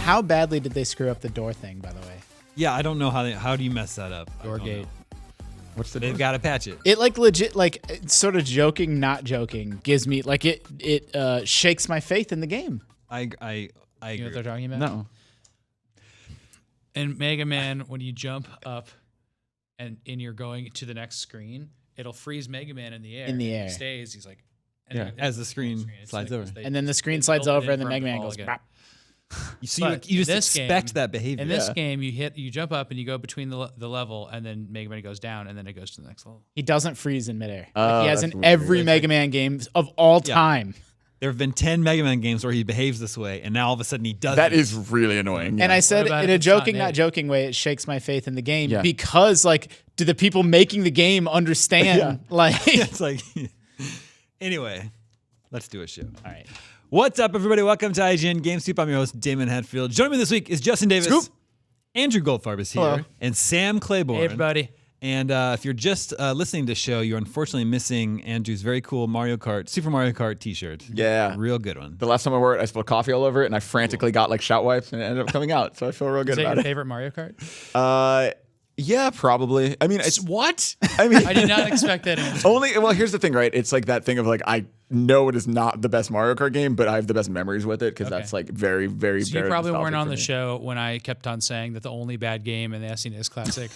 How badly did they screw up the door thing, by the way? Yeah, I don't know how do you mess that up? Door gate. What's the? They've got to patch it. It like legit, like sort of joking, not joking, gives me like it shakes my faith in the game. I You know agree. what they're talking about? No. In Mega Man, when you jump up and you're going to the next screen, it'll freeze Mega Man in the air. In the and air. he stays. He's like, Yeah. As the screen It's slides like over. they- And then the screen they slides build it over, in and the for Mega him Man to goes. fall again. Bop. You see, But you just this expect game- that behavior. In this game, you jump up and you go between the level, and then Mega Man goes down, and then it goes to the next level. He doesn't freeze in midair. Oh, Like he has that's in weird. every Mega Man game of all Yeah. time. There have been 10 Mega Man games where he behaves this way, and now all of a sudden he doesn't. That is really annoying. And I said about in if a it's not joking, not native? joking way, it shakes my faith in the game Yeah. because, like, do the people making the game understand? Yeah. Like, It's like, anyway, let's do a show. all right. What's up, everybody? Welcome to IGN Game Scoop. I'm your host, Damon Hatfield. Joining me this week is Justin Davis, Scoop. Andrew Goldfarb is here, Hello. and Sam Claiborne. Hey, everybody. And if you're just listening to the show, you're unfortunately missing Andrew's very cool Super Mario Kart t-shirt. Yeah. Real good one. The last time I wore it, I spilled coffee all over it, and I frantically got like shout wipes, and it ended up coming out. So I feel real Is good that about your it. favorite Mario Kart? Yeah, probably. I mean, it's What? I mean, I did not expect that answer. only. Well, here's the thing, right? It's like that thing of like I know it is not the best Mario Kart game, but I have the best memories with it because Okay. that's like very, very, So you very. probably nostalgic weren't on for the me. show when I kept on saying that the only bad game in the SNES Classic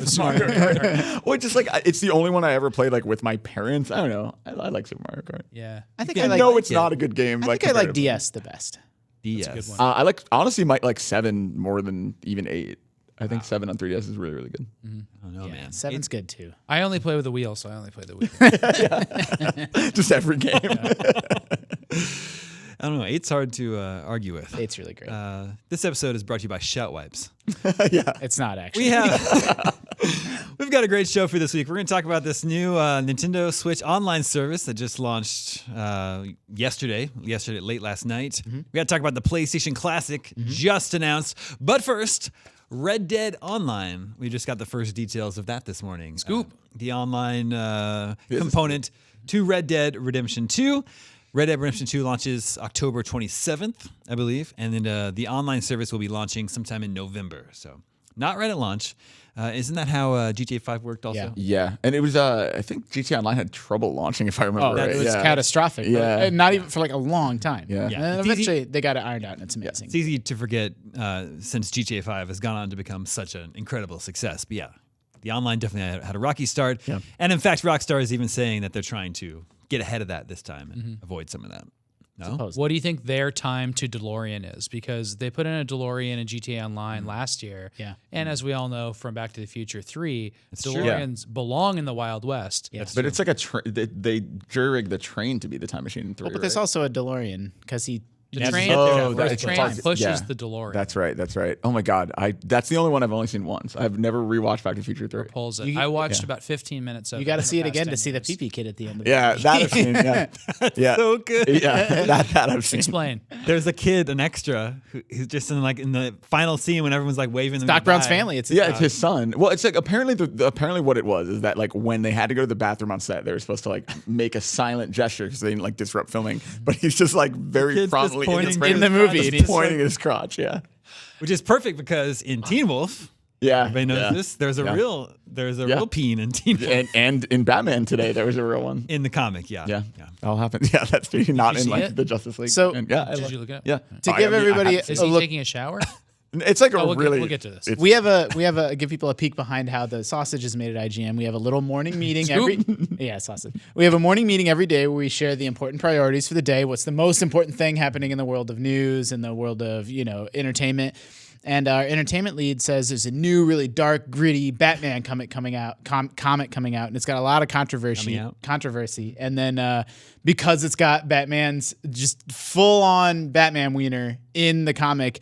was Mario Kart. Well, just like it's the only one I ever played like with my parents. I don't know. I like Super Mario Kart. Yeah. I think I I like. know it's not a good game. I like think I like comparatively. DS the best. DS. a good one. I like honestly might like 7 more than even 8. I think 7 on 3DS is really, really good. I don't know, Yeah, man. 7's good too. I only play with the wheel, so I only play the wheel. Just every game. I don't know. 8's hard to argue with. It's really great. This episode is brought to you by Shout Wipes. It's not actually. We've got a great show for this week. We're going to talk about this new Nintendo Switch online service that just launched yesterday, late last night. We got to talk about the PlayStation Classic just announced. But first, Red Dead Online. We just got the first details of that this morning. Scoop. The online component to Red Dead Redemption 2. Red Dead Redemption 2 launches October 27th, I believe, and then the online service will be launching sometime in November. So not right at launch. Isn't that how GTA 5 worked also? Yeah. Yeah, and it was I think GTA Online had trouble launching if I remember Oh, right. it was yeah. catastrophic. but, Yeah. not even for like a long time. Yeah. And Yeah. then It's easy- eventually they got it ironed out, and it's amazing. It's easy to forget since GTA 5 has gone on to become such an incredible success. But yeah, the online definitely had a rocky start. Yeah. And in fact, Rockstar is even saying that they're trying to get ahead of that this time and avoid some of that. No? What do you think their time to DeLorean is? Because they put in a DeLorean in GTA Online last year. Yeah. And as we all know from Back to the Future 3, true. DeLoreans belong in the Wild West. Yes. But it's like they jury-rig the train to be the time machine in 3. But there's right? also a DeLorean because he. The has to train, get there Oh, first. that's the train right. pushes Yeah. the DeLorean. That's right. That's right. Oh my God, that's the only one I've only seen once. I've never rewatched Back to the Future 3. pulls it. You- I watched about 15 minutes of it. You got to in see it the again past to 10 see the years. pee-pee kid at the end of Yeah, the that I've seen. Yeah, yeah, So good. yeah. That I've seen. Explain. There's a kid, an extra, who's just in the final scene when everyone's like waving them Doc Brown's goodbye. family. It's his Yeah, dog. it's his son. Well, it's like apparently apparently what it was is that like when they had to go to the bathroom on set, they were supposed to like make a silent gesture because they didn't like disrupt filming. But he's just like very kid's just promptly pointing in the movie, just and he's pointing at his crotch. Yeah, Which is perfect because in Teen Wolf, yeah. everybody knows yeah. this, there's a Yeah. real peen in Teen Wolf. And in Batman today there was a real one. In the comic, yeah. Yeah, that all happened. Yeah, that's true. Not in see like it? the Justice League. So- And, yeah, Did you look it up? yeah. To Oh, give I mean, I everybody have to Is see he a look. taking a shower? it. It's like a we'll really. get to this. it's- We have a give people a peek behind how the sausage is made at IGN. We have a little morning meeting every sausage. We have a morning meeting every day where we share the important priorities for the day. What's the most important thing happening in the world of news and the world of entertainment? And our entertainment lead says there's a new, really dark, gritty Batman comic coming out, and it's got a lot of controversy. And then because it's got Batman's just full on Batman wiener in the comic.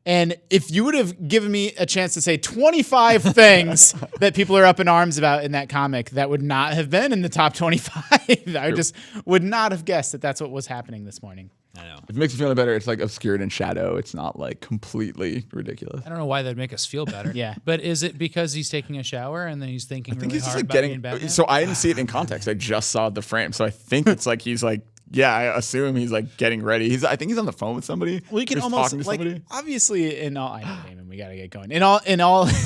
And if you would have given me a chance to say 25 things that people are up in arms about in that comic, that would not have been in the top 25. I just would not have guessed that that's what was happening this morning. I know. If it makes you feel better, it's like obscured in shadow. It's not like completely ridiculous. I don't know why that'd make us feel better. Yeah. But is it because he's taking a shower and then he's thinking I think really he's just hard like about being getting. Batman? So I didn't see it in context. I just saw the frame. So I think it's like he's like Yeah, I assume he's like getting ready. I think he's on the phone with somebody. We can Just almost talking to like somebody. obviously in all. I know, Damon, we gotta get going. In all,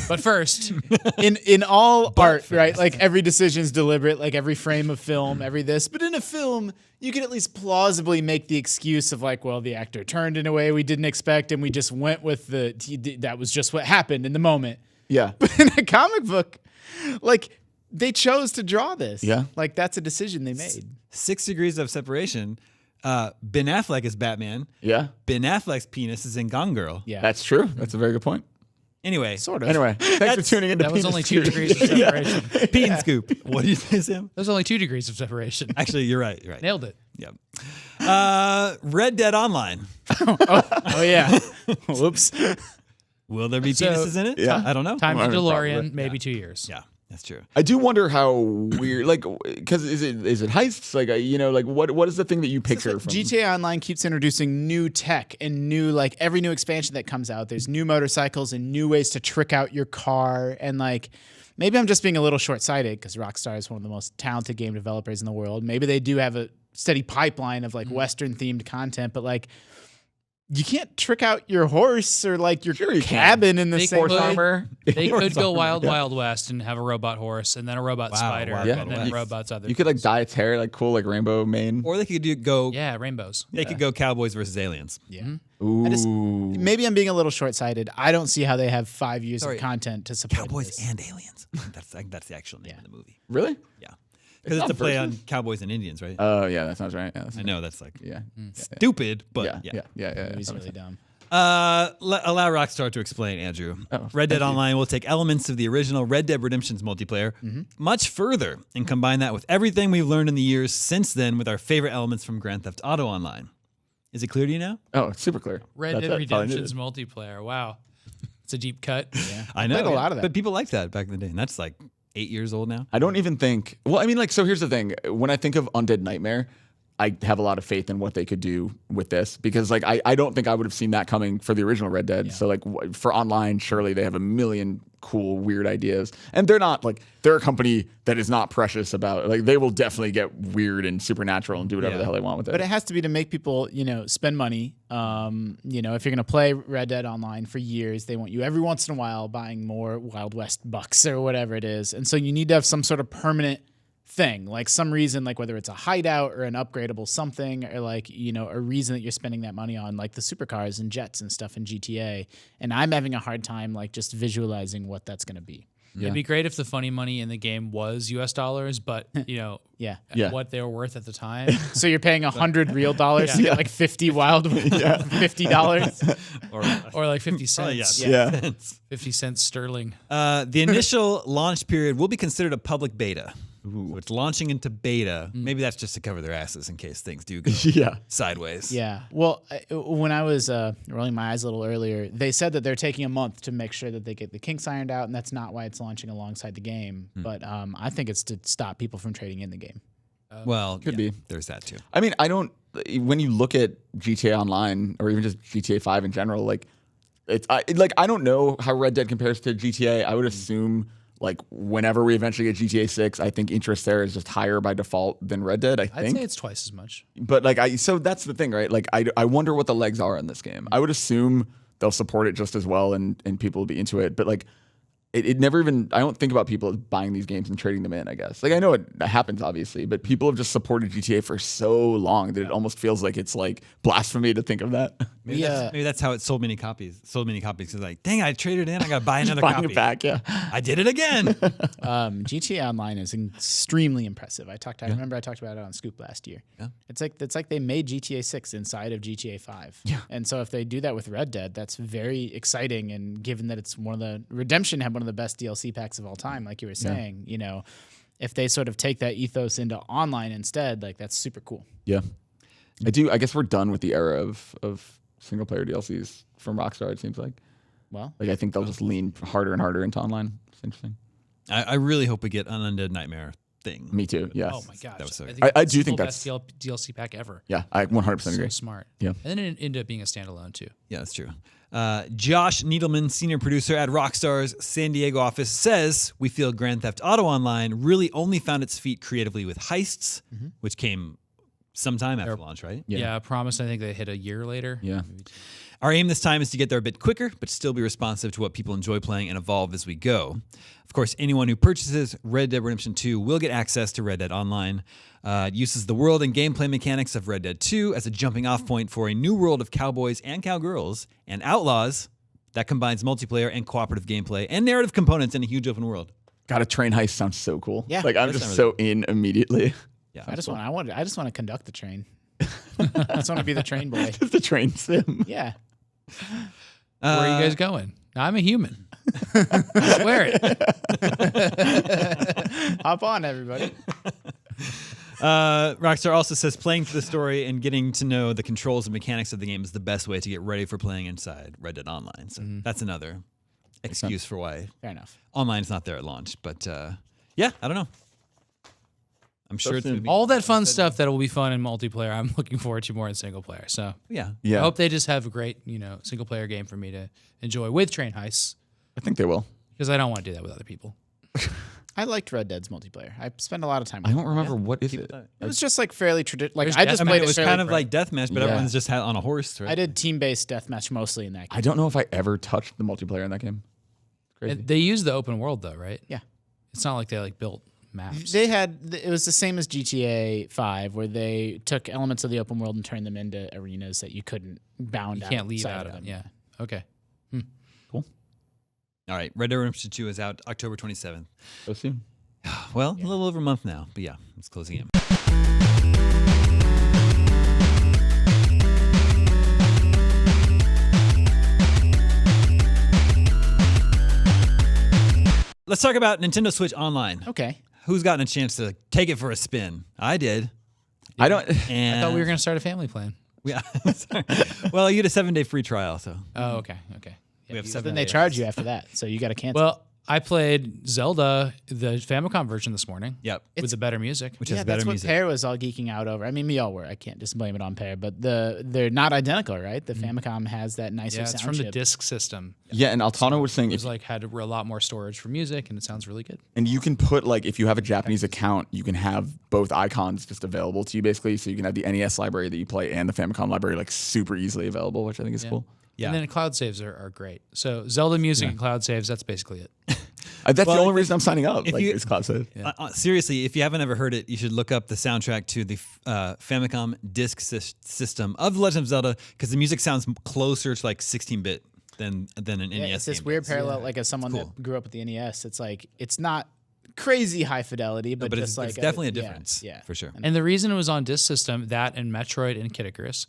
But first, in all art, right? Like every decision is deliberate. Like every frame of film, every this. But in a film, you can at least plausibly make the excuse of like, well, the actor turned in a way we didn't expect, and we just went with that was just what happened in the moment. Yeah. But in a comic book, like they chose to draw this. Yeah. Like that's a decision they made. 6 degrees of separation. Ben Affleck is Batman. Yeah. Ben Affleck's penis is in Gone Girl. Yeah. That's true. That's a very good point. Anyway, Sort of. Anyway, thanks for tuning in to that was Penis only 2 Theory. degrees of separation. Pete and Scoop. What do you say, Sam? There's only 2 degrees of separation. Actually, you're right. You're right. Nailed it. Yep. Red Dead Online. Oh yeah. Whoops. Will there be So- penises in it? Yeah. I don't know. Time to Probably. DeLorean, maybe 2 years. Yeah, that's true. I do wonder how weird, like, because is it heists? Like, like what is the thing that you picture from GTA Online keeps introducing new tech and new, like every new expansion that comes out, there's new motorcycles and new ways to trick out your car. And like, maybe I'm just being a little short-sighted because Rockstar is one of the most talented game developers in the world. Maybe they do have a steady pipeline of like Western-themed content, but like, you can't trick out your horse or like your Sure you can. cabin in the They same could. armor. They could go Wild West and have a robot horse and then a robot spider Wild Yeah. and then West. robots other You could like things. dye its hair like cool, like rainbow mane. Or they could go. Yeah, rainbows. They could go Cowboys versus Aliens. Yeah. Ooh. I just, maybe I'm being a little short-sighted. I don't see how they have 5 years Sorry. of content to support Cowboys this. and Aliens. That's the actual name of the movie. Really? Yeah, because it's a play on Cowboys and Indians, right? Oh yeah, that sounds right. Yeah, I know that's like Yeah. stupid, but Yeah. Yeah. Yeah. Yeah. It was yeah. really dumb. Allow Rockstar to explain, Andrew. Oh, Red Dead thank you. Online will take elements of the original Red Dead Redemption's multiplayer much further and combine that with everything we've learned in the years since then with our favorite elements from Grand Theft Auto Online. Is it clear to you now? Oh, it's super clear. Red That's Dead it. That's all I needed. Redemption's multiplayer. Wow. It's a deep cut. Yeah. I know. played a lot of that. But people liked that back in the day, and that's like 8 years old now. I don't even think. Well, I mean, like, so here's the thing. When I think of Undead Nightmare, I have a lot of faith in what they could do with this because, like, I don't think I would have seen that coming for the original Red Dead. So, like, for online, surely they have a million cool, weird ideas, and they're not like they're a company that is not precious about. Like, they will definitely get weird and supernatural and do whatever the hell they want with it. But it has to be to make people, spend money. If you're going to play Red Dead Online for years, they want you every once in a while buying more Wild West bucks or whatever it is. And so you need to have some sort of permanent thing, like some reason, like whether it's a hideout or an upgradable something or like, a reason that you're spending that money on, like the supercars and jets and stuff in GTA. And I'm having a hard time, like, just visualizing what that's going to be. It'd be great if the funny money in the game was US dollars, but Yeah. Yeah. what they were worth at the time. So you're paying $100 real dollars to get like 50 $50. Or like 50 cents. Yeah. 50 cents sterling. The initial launch period will be considered a public beta. So it's launching into beta. Maybe that's just to cover their asses in case things do go Yeah. sideways. Yeah. Well, when I was rolling my eyes a little earlier, they said that they're taking a month to make sure that they get the kinks ironed out, and that's not why it's launching alongside the game. But I think it's to stop people from trading in the game. Well, Could be. There's that too. I mean, I don't. When you look at GTA Online or even just GTA 5 in general, like I don't know how Red Dead compares to GTA. I would assume like whenever we eventually get GTA 6, I think interest there is just higher by default than Red Dead. I I'd think. say it's twice as much. But like so that's the thing, right? Like I wonder what the legs are in this game. I would assume they'll support it just as well and people will be into it. But like it never even, I don't think about people buying these games and trading them in, I guess. Like I know it happens obviously, but people have just supported GTA for so long that it almost feels like it's like blasphemy to think of that. Maybe, maybe that's how it sold many copies. Sold many copies because like, dang, I traded in. I got to buy another Buying copy. it back, yeah. I did it again. GTA Online is extremely impressive. I remember I talked about it on Scoop last year. Yeah. It's like they made GTA 6 inside of GTA 5. Yeah. And so if they do that with Red Dead, that's very exciting. And given that it's Redemption had one of the best DLC packs of all time, like you were saying, if they sort of take that ethos into online instead, like that's super cool. Yeah. I guess we're done with the era of single player DLCs from Rockstar, it seems like. Well, Like I think they'll just lean harder and harder into online. It's interesting. I really hope we get an Undead Nightmare thing. Me too. Yes. Oh my gosh. That was so think I it's do the think best DLC pack ever. Yeah, I 100% agree. So smart. Yeah. And then it ended up being a standalone too. Yeah, that's true. Josh Needleman, senior producer at Rockstar's San Diego office, says we feel Grand Theft Auto Online really only found its feet creatively with heists, which came sometime after launch, right? Yeah, promise. I think they hit a year later. Yeah. Our aim this time is to get there a bit quicker, but still be responsive to what people enjoy playing and evolve as we go. Of course, anyone who purchases Red Dead Redemption 2 will get access to Red Dead Online. It uses the world and gameplay mechanics of Red Dead 2 as a jumping-off point for a new world of cowboys and cowgirls and outlaws that combines multiplayer and cooperative gameplay and narrative components in a huge open world. God, a train heist sounds so cool. Yeah. Like I'm just so in immediately. Yeah, I just want to conduct the train. I just want to be the train boy. Just a train sim. Yeah. Where are you guys going? I'm a human. Swear it. Hop on, everybody. Rockstar also says playing through the story and getting to know the controls and mechanics of the game is the best way to get ready for playing inside Red Dead Online. So that's another excuse for why Fair enough. online's not there at launch. But yeah, I don't know. I'm sure it's going to be. All that fun stuff that will be fun in multiplayer, I'm looking forward to more in single player. So Yeah. Yeah. I hope they just have a great, single player game for me to enjoy with train heists, I think they will. because I don't want to do that with other people. I liked Red Dead's multiplayer. I spent a lot of time I with don't remember what is it. it. was just like fairly traditional. Like There's I just I mean, played it was fairly kind of pro- like deathmatch, but Yeah. everyone's just on a horse, right? I did team-based deathmatch mostly in that game. I don't know if I ever touched the multiplayer in that game. Crazy. And they use the open world though, right? Yeah. It's not like they built maps. They had it was the same as GTA 5, where they took elements of the open world and turned them into arenas that you couldn't bound. You can't leave outside out of them. Yeah. Okay. All right. Red Dead Redemption 2 is out October 27th. So soon. Well, a little over a month now, but yeah, it's closing in. Let's talk about Nintendo Switch Online. Okay. Who's gotten a chance to take it for a spin? I did. I don't. And I thought we were going to start a family plan. Yeah. Sorry. Well, you get a 7-day free trial, so Oh, okay. Okay. we have But 7 then they days. charge you after that, so you got to cancel. Well, I played Zelda, the Famicom version this morning. Yep. With the better music. Which yeah, has that's better what music. Pear was all geeking out over. I mean, we all were. I can't just blame it on Pear, but they're not identical, right? The Famicom has that nicer Yeah, sound it's from the chip. disk system. Yeah, and Altano was saying It if, was had a lot more storage for music, and it sounds really good. and you can put like if you have a Japanese account, you can have both icons just available to you basically. So you can have the NES library that you play and the Famicom library like super easily available, which I think is cool. Yeah. And then cloud saves are great. So Zelda music and cloud saves, that's basically it. That's Well, the only reason I'm signing up. if Like, you- is Cloud Save. Seriously, if you haven't ever heard it, you should look up the soundtrack to the Famicom disk system of The Legend of Zelda, because the music sounds closer to like 16-bit than an NES Yeah, it's this game weird does. parallel. Like as someone cool. that grew up with the NES, it's like it's not crazy high fidelity, but, But just it's like definitely a yeah, difference, Yeah, for sure. And the reason it was on disk system, that and Metroid and Kid Icarus,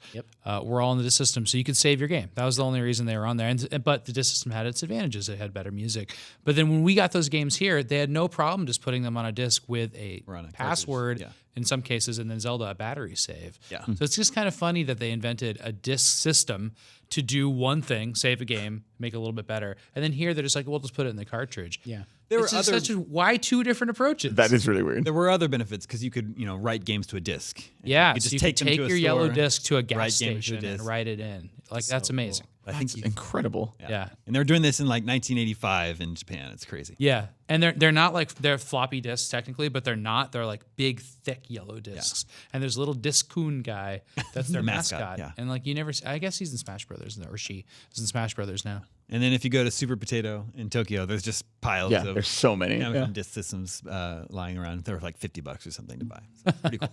were all on the disk system, so you could save your game. That was the only reason they were on there. But the disk system had its advantages; it had better music. But then when we got those games here, they had no problem just putting them on a disc with a Or on a password cartridge, in some cases, and then Zelda a battery save. Yeah. So it's just kind of funny that they invented a disk system to do one thing, save a game, make it a little bit better, and then here they're just like, "We'll just put it in the cartridge." yeah. There It's were just other such a, why two different approaches? That is really weird. there were other benefits because you could write games to a disc. Yeah, you could so just you take could them take to a your yellow store, disc to a gas write games to a station and disc. write it in. Like that's amazing. I That's think incredible. Yeah. and they were doing this in like 1985 in Japan. It's crazy. Yeah, and they're not like they're floppy disks technically, but they're not. They're like big, thick yellow discs. And there's a little Disc-kun guy that's their Mascot, mascot. yeah. And like you never, I guess he's in Smash Brothers or she is in Smash Brothers now. And then if you go to Super Potato in Tokyo, there's just piles Yeah, of there's so many. Famicom Yeah. disc systems lying around. They're like $50 or something to buy. So pretty cool.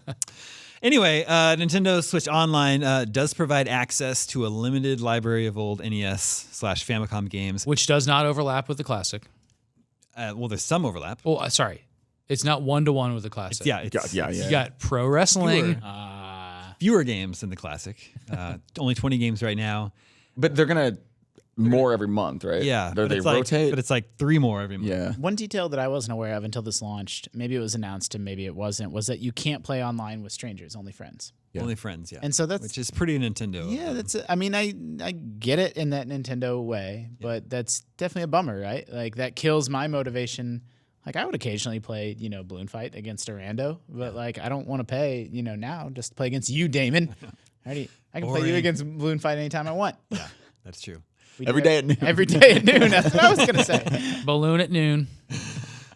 Anyway, Nintendo Switch Online does provide access to a limited library of old NES/Famicom games. Which does not overlap with the classic. Well, there's some overlap. Oh, sorry, it's not 1-to-1 with the classic. Yeah, it's Yeah. You got pro wrestling. fewer games than the classic. Only 20 games right now. But they're gonna more every month, right? Yeah, They but it's like- rotate. but it's like 3 more every month. yeah. One detail that I wasn't aware of until this launched, maybe it was announced and maybe it wasn't, was that you can't play online with strangers, only friends. Only friends, yeah. And so that's which is pretty Nintendo. yeah, that's. I mean, I get it in that Nintendo way, but that's definitely a bummer, right? Like that kills my motivation. Like I would occasionally play, Balloon Fight against a rando, but like I don't want to pay, now just to play against you, Damon. I can play you Boring. against Balloon Fight anytime I want. Yeah, that's true. We Every do day it at noon. Every day at noon. That's what I was gonna say. Balloon at noon.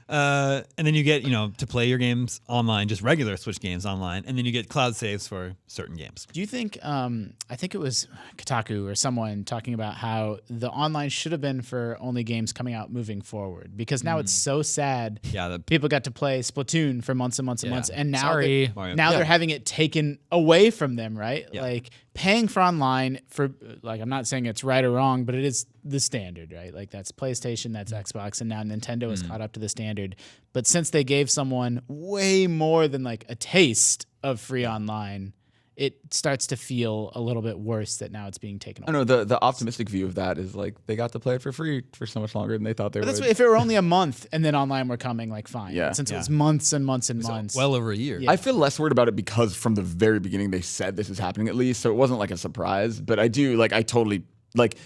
And then you get, to play your games online, just regular Switch games online, and then you get cloud saves for certain games. Do you think, I think it was Kotaku or someone talking about how the online should have been for only games coming out moving forward, because now it's so sad. Yeah, people got to play Splatoon for months and months and months, and now Sorry. they're having it taken away from them, right? Yeah. Like paying for online for, like, I'm not saying it's right or wrong, but it is the standard, right? Like that's PlayStation, that's Xbox, and now Nintendo has caught up to the standard. But since they gave someone way more than like a taste of free online, it starts to feel a little bit worse that now it's being taken away. I know the optimistic view of that is like they got to play it for free for so much longer than they thought they But would. that's, if it were only a month and then online were coming, like fine. Yeah. Since it was months and months and months. well over a year. Yeah. I feel less worried about it because from the very beginning they said this is happening at least, so it wasn't like a surprise. But I do I totally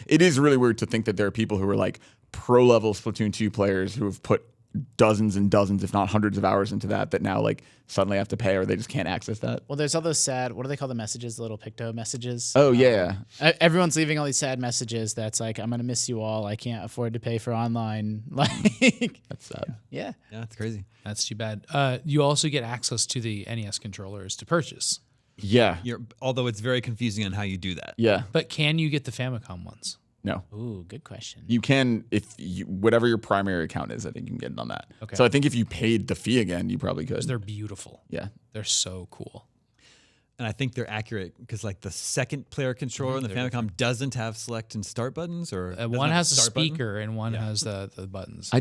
it is really weird to think that there are people who are like pro level Splatoon 2 players who have put dozens and dozens, if not hundreds of hours into that now like suddenly have to pay or they just can't access that. Well, there's all those sad, what do they call the messages? The little picto messages? Oh yeah. Everyone's leaving all these sad messages that's like, I'm going to miss you all. I can't afford to pay for online. Like, That's sad. yeah. Yeah, it's crazy. That's too bad. You also get access to the NES controllers to purchase. Yeah. Although it's very confusing on how you do that. Yeah. But can you get the Famicom ones? No. Ooh, good question. You can, if you, whatever your primary account is, I think you can get it on that. Okay. So I think if you paid the fee again, you probably could. They're beautiful. Yeah. They're so cool. And I think they're accurate because like the second player controller in the Famicom doesn't have select and start buttons, or doesn't One have has a start button. speaker and one has the buttons.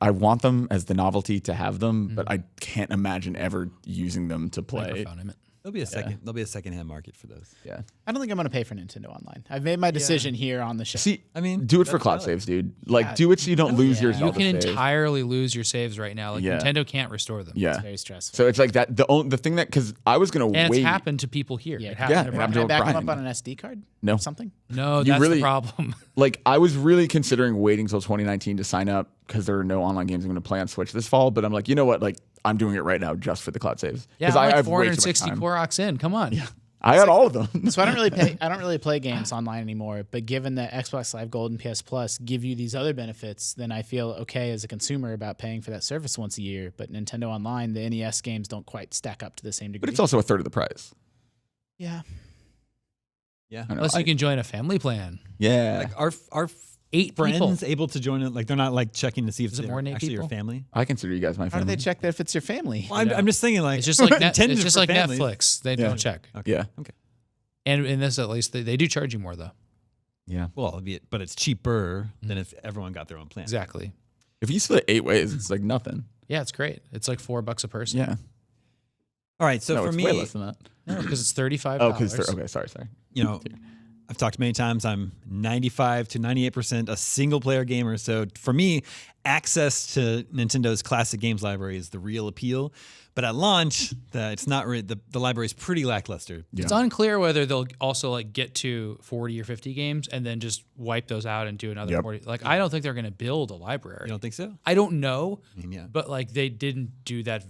I want them as the novelty to have them, but I can't imagine ever using them to play. Microphone, I meant. There'll be a second. There'll be a secondhand market for those. Yeah. I don't think I'm going to pay for Nintendo Online. I've made my decision here on the show. See, I mean, do it for that's cloud valid. saves, dude. Like, do it so you don't lose your You Zelda can save. entirely lose your saves right now. Like Yeah. Nintendo can't restore them. Yeah. It's very stressful. So it's like that. The thing that, because I was gonna And wait. it's happened to people here. Yeah. It Yeah, happened it to happened Can I to back them Brian. up on an SD card? No. Or something? No, You that's really- the problem. Like, I was really considering waiting till 2019 to sign up because there are no online games I'm going to play on Switch this fall. But I'm like, you know what? Like, I'm doing it right now just for the cloud saves. Yeah, Because I'm I like have way too much 460 time. Koroks in. Come on. I had all of them. So I don't really pay. I don't really play games online anymore. But given that Xbox Live Gold and PS Plus give you these other benefits, then I feel okay as a consumer about paying for that service once a year. But Nintendo Online, the NES games don't quite stack up to the same degree. But it's also a third of the price. yeah. Yeah. I know. Unless you can join a family plan. Yeah. Like our 8 friends people. able to join it. Like they're not like checking to see if Is it they're more than 8 actually your people? family. I consider you guys my How do family. they check that if it's your family? Well, I'm just thinking like It's just like intended it's just for like families. Netflix. They Yeah. don't check. Okay. Yeah. Okay. And in this, at least, they do charge you more though. Yeah. Well, but it's cheaper than if everyone got their own plan. Exactly. If you split it 8 ways, it's like nothing. Yeah, it's great. It's like $4 a person. Yeah. All right. So no, for it's me, way less than that. No, because it's $35. Oh, because okay, sorry. I've talked many times. I'm 95 to 98% a single player gamer. So for me, access to Nintendo's classic games library is the real appeal. But at launch, it's not really, the library is pretty lackluster. It's unclear whether they'll also like get to 40 or 50 games and then just wipe those out and do another 40. Like, I don't think they're going to build a library. You don't think so? I don't know, I mean, yeah. but like they didn't do that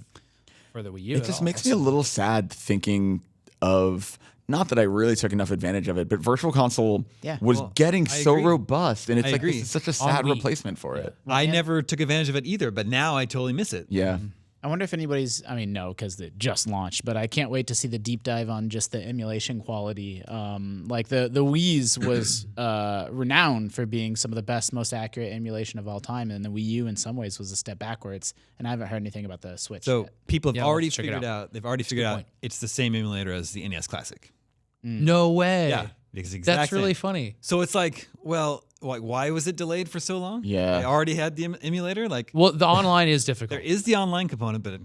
for the Wii U. It just makes me a little sad thinking of, not that I really took enough advantage of it, but Virtual Console was getting I so agree. robust, and it's I like agree. this is such a sad Wii. replacement for it. I never took advantage of it either, but now I totally miss it. Yeah. I wonder if anybody's, I mean, no, because it just launched, but I can't wait to see the deep dive on just the emulation quality. Like the Wii's was renowned for being some of the best, most accurate emulation of all time, and the Wii U in some ways was a step backwards, and I haven't heard anything about the Switch So yet. people have Yeah, we'll already check it figured out. out. They've already figured out point. it's the same emulator as the NES Classic. No way. Yeah, it's the exact That's really same. funny. So it's like, well, why was it delayed for so long? Yeah. They already had the emulator. Like, Well, the online is difficult. there is the online component, but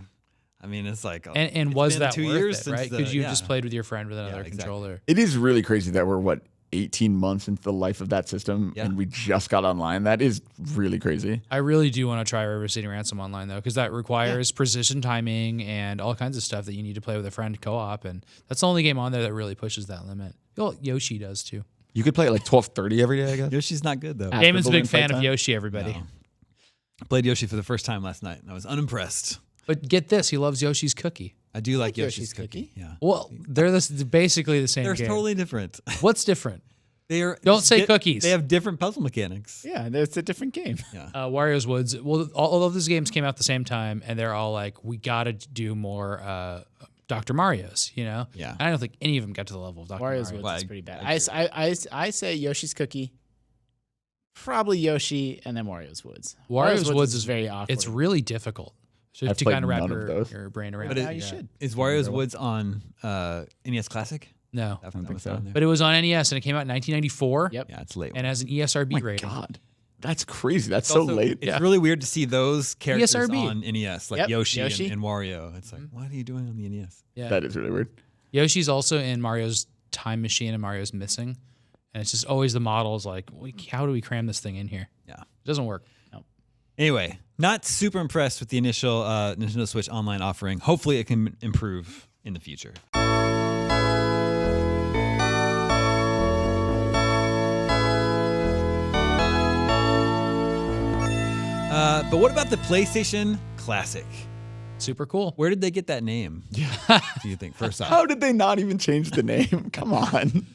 I mean, it's like, And it's was been that 2 worth years it, since right? the- Because you yeah. just played with your friend with another exactly. controller. It is really crazy that we're 18 months into the life of that system, Yeah. and we just got online. That is really crazy. I really do want to try River City Ransom online though, because that requires precision timing and all kinds of stuff that you need to play with a friend co-op, and that's the only game on there that really pushes that limit. Well, Yoshi does too. You could play it like 12:30 every day, I guess. Yoshi's not good though. After Damon's a building big fan fight of time? Yoshi. Everybody, No. I played Yoshi for the first time last night, and I was unimpressed. but get this, he loves Yoshi's Cookie. I do like Yoshi's Yoshi's Cookie. cookie. Yeah, Well, they're basically the same they're game. totally different. What's different? Don't say cookies. They have different puzzle mechanics. Yeah, it's a different game. Wario's Woods. Well, all of these games came out at the same time, and they're all like, we got to do more Dr. Mario's, you know? Yeah. And I don't think any of them got to the level of Dr. Wario's Mario. Woods is pretty bad. I say Yoshi's Cookie, probably Yoshi, and then Wario's Woods. Wario's Woods is very awkward. It's really difficult to I've kind of played wrap none of those. your brain around. But now you should. Is Wario's Woods on NES Classic? No. I don't think so. But it was on NES, and it came out in 1994. Yep. Yeah, it's late. And has an ESRB rating. God, that's crazy. That's so Also, late. It's really weird to see those characters ESRB. on NES, like Yep, Yoshi, Yoshi. And Wario. It's like, what are you doing on the NES? Yeah. That is really weird. Yoshi's also in Mario's Time Machine, and Mario's Missing. And it's just always the models like, how do we cram this thing in here? Yeah. It doesn't work. Anyway, not super impressed with the initial Nintendo Switch Online offering. Hopefully, it can improve in the future. But what about the PlayStation Classic? Super cool. Where did they get that name? Yeah. Do you think? First off, How did they not even change the name? Come on.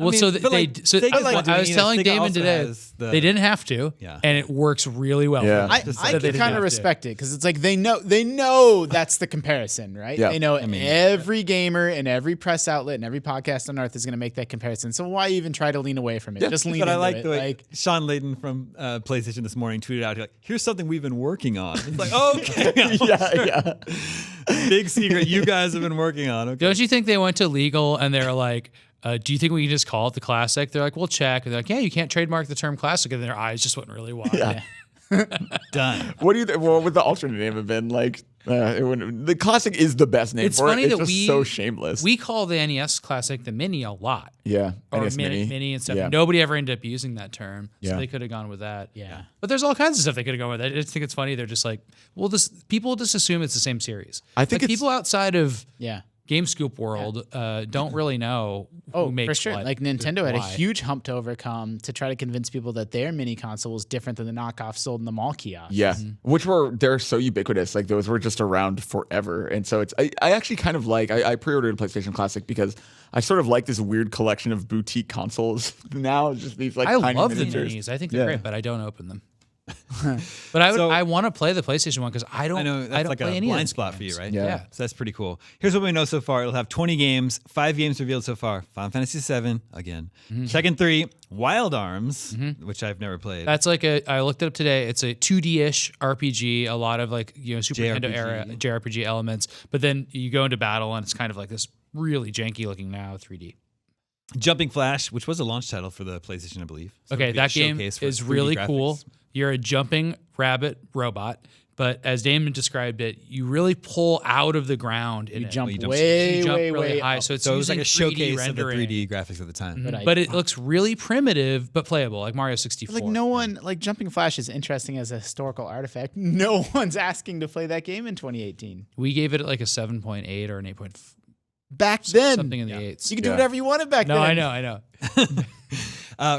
Well, mean, so but like, Sega's I not doing was it. telling Sega Damon also today has the- they didn't have to, Yeah. and it works really well. Yeah. For them. I Just can that they didn't kind have of to. respect it because it's like they know that's the comparison, right? Yeah. They know every gamer and every press outlet and every podcast on earth is going to make that comparison. So why even try to lean away from it? Just lean But into I like it. the way Like, Sean Layden from PlayStation this morning tweeted out, like, here's something we've been working on. It's like, okay. Yeah. Big secret you guys have been working on. Okay. Don't you think they went to legal and they're like, do you think we can just call it the Classic? They're like, we'll check. And they're like, yeah, you can't trademark the term Classic. And their eyes just went really wide. Yeah. Done. What do you think? What would the alternate name have been? Like, the Classic is the best name It's for funny it. It's that just so shameless. we call the NES Classic the Mini a lot. Yeah. Or NES mini and stuff. Yeah. Nobody ever ended up using that term. So Yeah. they could have gone with that. Yeah. But there's all kinds of stuff they could have gone with. I just think it's funny. They're just like, well, people just assume it's the same series. I think like it's- people outside of yeah. GameScoop world don't really know who Oh, makes for sure. what, Like Nintendo had a why. huge hump to overcome to try to convince people that their mini console was different than the knockoff sold in the mall kiosks. Yeah, which they're so ubiquitous. Like those were just around forever, and so I actually kind of like I pre-ordered a PlayStation Classic because I sort of like this weird collection of boutique consoles now. Just these like I tiny love the miniatures. minis. I think they're Yeah. great, but I don't open them. But I want to play the PlayStation one because I don't know that's I don't like play a any of blind those spot for games. you, right? Yeah. So that's pretty cool. Here's what we know so far. It'll have 20 games, 5 games revealed so far. Final Fantasy VII, again. Tekken 3, Wild Arms, which I've never played. That's like I looked it up today. It's a 2D-ish RPG, a lot of like, Super Nintendo era JRPG elements. But then you go into battle and it's kind of like this really janky looking now 3D. Jumping Flash, which was a launch title for the PlayStation, I believe. So Okay, it'll be a that game showcase for is 3D really graphics. cool. You're a jumping rabbit robot, but as Damon described it, you really pull out of the ground. You it. jump you jump- way, You jump way, really way high, up. so it's So it was using like a 3D showcase rendering. of the 3D graphics at the time. But it looks really primitive but playable, like Mario 64. Like no one, like Jumping Flash is interesting as a historical artifact. No one's asking to play that game in 2018. We gave it like a 7.8 or an 8.5. Back then, Something in the eights. you could do Yeah. whatever you wanted back No, then. I know.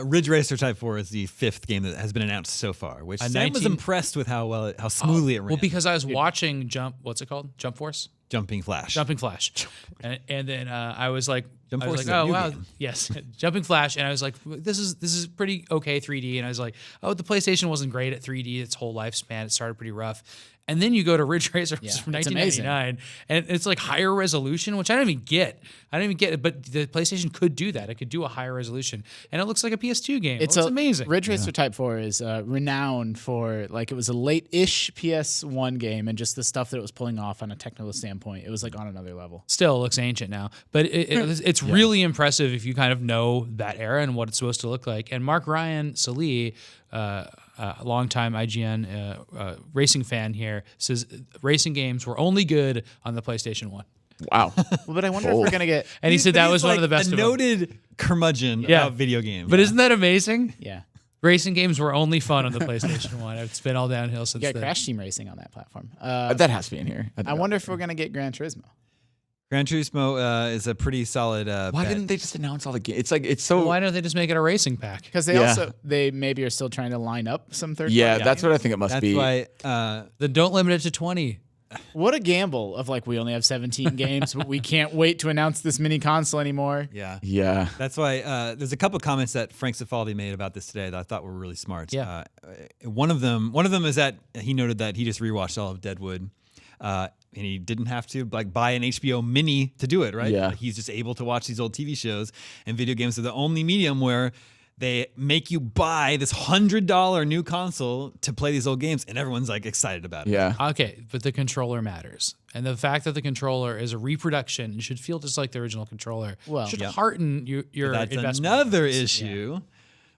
Ridge Racer Type 4 is the 5th game that has been announced so far, which A Sam was 19 impressed with how smoothly it ran. Well, because I was watching what's it called? Jump Force? Jumping Flash. Jumping Flash. And then I was like, Jump I was Force like, is a oh new wow, game. yes, Jumping Flash, and I was like, this is pretty okay 3D, and I was like, oh, the PlayStation wasn't great at 3D its whole lifespan. It started pretty rough. And then you go to Ridge Racer which is from it's 1999, and it's like higher resolution, which I don't even get. But the PlayStation could do that. It could do a higher resolution, and it looks like a PS2 game. It's amazing. Ridge Racer Type 4 is renowned for, like, it was a late-ish PS1 game, and just the stuff that it was pulling off on a technical standpoint, it was like on another level. Still it looks ancient now, but it's really impressive if you kind of know that era and what it's supposed to look like. And Mark Ryan Salee, longtime IGN racing fan here, says racing games were only good on the PlayStation 1. Wow. Well, but I wonder if we're gonna get. And he said that was one of the best a of them. noted curmudgeon Yeah. about video games. But isn't that amazing? Yeah, Racing games were only fun on the PlayStation 1. It's been all downhill since you got then. Crash Team Racing on that platform. That has to be in here. I wonder if we're gonna get Gran Turismo. Gran Turismo is a pretty solid Why bet. didn't they just announce all the games? It's like it's so. Why don't they just make it a racing pack? Because they maybe are still trying to line up some third. Yeah, party that's what I think it must That's be. why Then don't limit it to 20. What a gamble of like, we only have 17 games, but we can't wait to announce this mini console anymore. Yeah. Yeah. That's why there's a couple comments that Frank Cifaldi made about this today that I thought were really smart. Yeah. One of them is that he noted that he just rewatched all of Deadwood. And he didn't have to like buy an HBO Mini to do it, right? Yeah. Like, he's just able to watch these old TV shows, and video games are the only medium where they make you buy this $100 new console to play these old games, and everyone's like excited about it. Yeah. Okay, but the controller matters. And the fact that the controller is a reproduction and should feel just like the original controller should hearten your That's investment. another issue.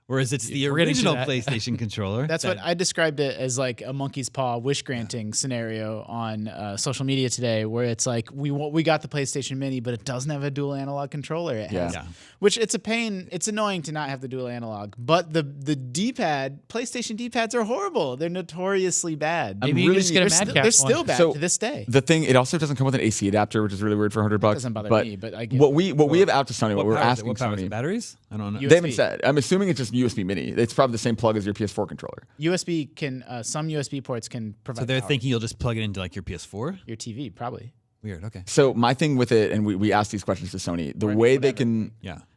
Whereas it's the We're getting to original that. PlayStation controller. That's what I described it as, like a monkey's paw wish granting scenario on social media today, where it's like we got the PlayStation Mini, but it doesn't have a dual analog controller. It has, Yeah. which it's a pain. It's annoying to not have the dual analog, but the D-pad, PlayStation D-pads are horrible. They're notoriously bad. Maybe you can just get a they're, Mad Catz they're still one. bad So to this day. The thing, it also doesn't come with an AC adapter, which is really weird for $100. Doesn't bother me, but I get what we have out to Sony, what we're power is it? asking What power is it? Sony. Batteries? I don't know. USB. They haven't said. I'm assuming it's just USB Mini. It's probably the same plug as your PS4 controller. USB can some USB ports can provide So they're power. thinking you'll just plug it into like your PS4? Your TV probably. Weird. Okay. So my thing with it, and we asked these questions to Sony, the way they can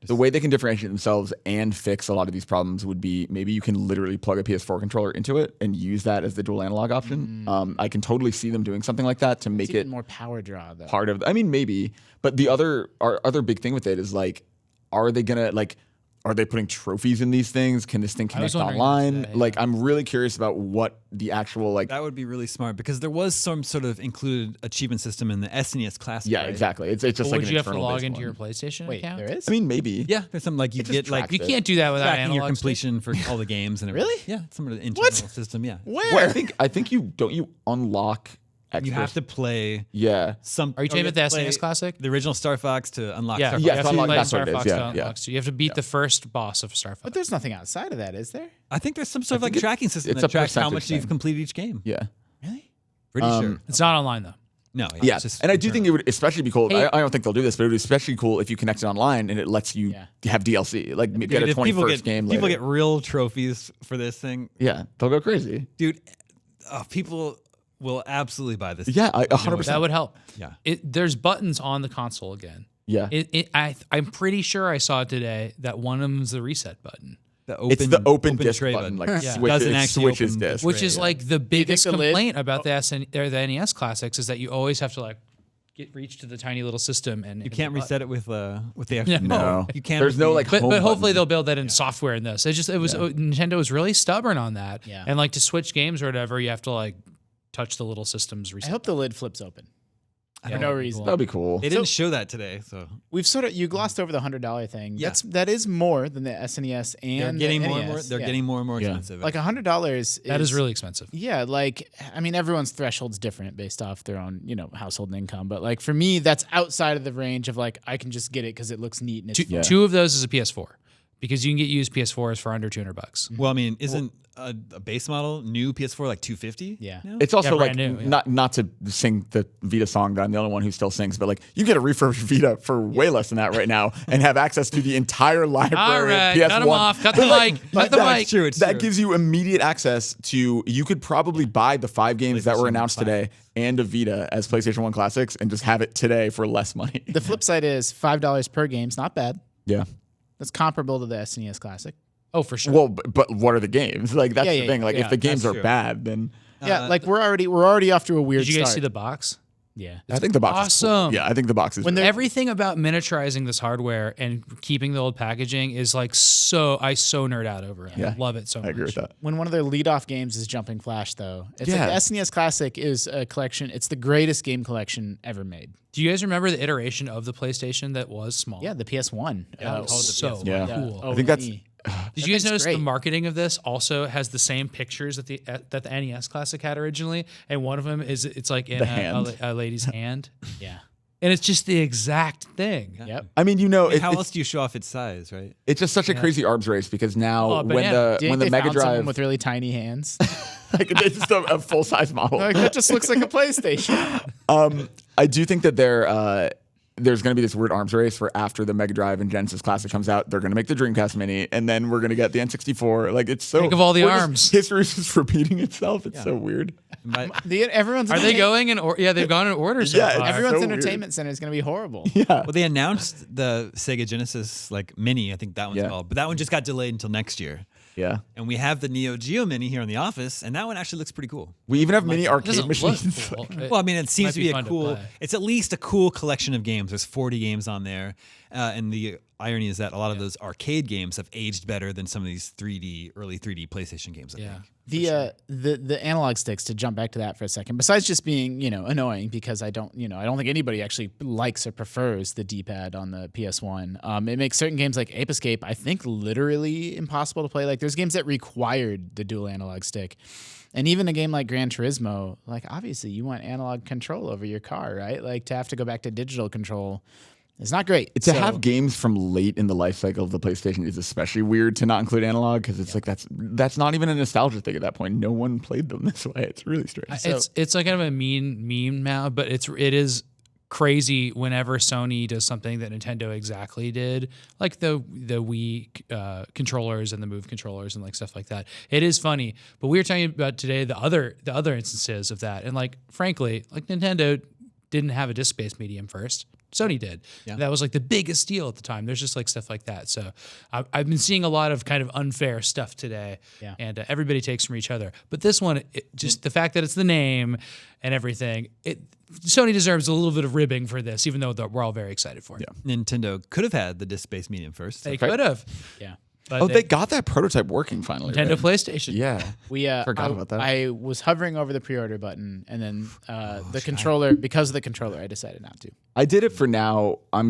the way they can differentiate themselves and fix a lot of these problems would be maybe you can literally plug a PS4 controller into it and use that as the dual analog option. I can totally see them doing something like that to make It's even it more power draw though. part of. I mean, maybe, but our other big thing with it is like, are they gonna like? Are they putting trophies in these things? Can this thing I was connect wondering online? today, yeah. Like, I'm really curious about what the actual like. That would be really smart because there was some sort of included achievement system in the SNES Classic. Yeah, right? exactly. It's just But like would an you have to internal log based into one. your PlayStation Wait, account? there is? I mean, maybe. Yeah, there's something like you just get like tracks You can't do that without tracking analog your stick. completion for all the games and everything. Really? Yeah, some of the internal system. Yeah. Where? Well, I think you unlock. You have to play Yeah. some. Are you talking about the SNES Classic? The original Star Fox to unlock Yeah, Star Yeah, you Fox. have to unlock- play that's Star what it is, Fox yeah, to unlock. So you have to beat the first boss of Star Fox. But there's nothing outside of that, is there? I think there's some sort of I like think tracking system it's that a tracks how percentage much you've thing. completed each game. Yeah. Really? Pretty sure. It's not online though. No. Yeah. it's just And I do think it would especially be cool. Hey. I don't think they'll do this, but it would be especially cool if you connect it online and it lets you have DLC. Like get a If 21st game people later. get real trophies for this thing, Yeah. They'll go crazy. dude. People will absolutely buy this. Yeah. 100%. That would help. Yeah. There's buttons on the console again. Yeah. I'm pretty sure I saw today that one of them is the reset button, It's the open disc tray button. Like Yeah. switch, Doesn't it actually switches open the disc. which is like the biggest the lid- complaint about the NES classics is that you always have to like reach to the tiny little system and You can't reset it with the actual. No. You can't. There's no with the- like But home hopefully button. they'll build that in software in this. Nintendo was really stubborn on that. Yeah. And like to switch games or whatever, you have to like touch the little system's I reset. hope the lid flips open. For Yeah. no reason. That'd be cool. They didn't show that today, so We've you glossed over the $100 thing. Yeah. That is more than the SNES they're and getting the more and NES. more. They're Yeah. getting more and more Yeah. expensive. Like $100 That is really expensive. Yeah, like I mean, everyone's threshold's different based off their own, household income. But like for me, that's outside of the range of like I can just get it because it looks neat and it's Two of those is a PS4 because you can get used PS4s for under $200. well, I mean, isn't a base model new PS4 like $250? Yeah. now? It's also Yeah, like brand new, yeah. not to sing the Vita song that I'm the only one who still sings, but like you get a refurbished Vita for way less than that right now and have access to the entire library All right, of PS1. cut him off. Cut the mic. Cut the That's mic. true. It's that true. gives you immediate access to. You could probably buy the 5 games that were PlayStation announced 5. today and a Vita as PlayStation 1 classics and just have it today for less money. The flip side is $5 per game's not bad. Yeah. That's comparable to the SNES Classic. Oh, for sure. Well, but what are the games? Like that's Yeah, the yeah, thing. Like yeah, if the games that's are true. bad, then Yeah, like we're already off to a weird Did you guys start. see the box? Yeah. I think the box is cool. awesome. Yeah, I think the box is. Everything about miniaturizing this hardware and keeping the old packaging is like so nerd out over it. Yeah. I love it so much. I agree with that. When one of their lead-off games is Jumping Flash, though, it's Yeah. like the SNES Classic is a collection. It's the greatest game collection ever made. Do you guys remember the iteration of the PlayStation that was small? Yeah, the PS1. That was so Yeah. cool. I think that's. Did you guys thing's notice great. the marketing of this also has the same pictures that the NES Classic had originally, and one of them it's like in The hand. a lady's hand, Yeah. and it's just the exact thing. Yep. I mean, How else do you show off its size, right? it's just such a crazy arms race because now Oh, when banana. Do you when think the they Mega found someone Drive with really tiny hands? like it's just a full size model. Like, that just looks like a PlayStation. I do think that there's going to be this weird arms race where after the Mega Drive and Genesis Classic comes out, they're going to make the Dreamcast Mini, and then we're going to get the N64. Like, it's so... Think of all the arms. History's just repeating itself. It's so weird. Everyone's Are they going in or they've gone in order so far. Everyone's so entertainment center is going to be horrible. Yeah. Well, they announced the Sega Genesis like Mini, I think that one's called, but that one just got delayed until next year. Yeah. And we have the Neo Geo Mini here in the office, and that one actually looks pretty cool. We even have mini It arcade doesn't machines. look cool. Well, I mean, it seems might to be a fun to cool. play. It's at least a cool collection of games. There's 40 games on there, and the irony is that a lot of those arcade games have aged better than some of these early 3D PlayStation games. I think. The analog sticks, to jump back to that for a second, besides just being, annoying, because I don't think anybody actually likes or prefers the D-pad on the PS1. It makes certain games like Ape Escape, I think, literally impossible to play. Like, there's games that required the dual analog stick. And even a game like Gran Turismo, like, obviously you want analog control over your car, right? Like, to have to go back to digital control, it's not great. To have games from late in the life cycle of the PlayStation is especially weird to not include analog, because it's like that's not even a nostalgia thing at that point. No one played them this way. It's really strange. It's like kind of a meme now, but it is crazy whenever Sony does something that Nintendo exactly did, like the Wii controllers and the Move controllers and like stuff like that. It is funny, but we were talking about today the other instances of that, and like frankly, like Nintendo didn't have a disc-based medium first. Sony did. Yeah. That was like the biggest deal at the time. There's just like stuff like that. So I've been seeing a lot of kind of unfair stuff today, and everybody takes from each other. But this one, just the fact that it's the name and everything, Sony deserves a little bit of ribbing for this, even though we're all very excited for it. Yeah. Nintendo could have had the disc-based medium first. They could have. Yeah. But they got that prototype working finally. Nintendo right? PlayStation. Yeah. We forgot about that. I was hovering over the pre-order button, and then the controller, because of the controller, I decided not to. I did it for now. I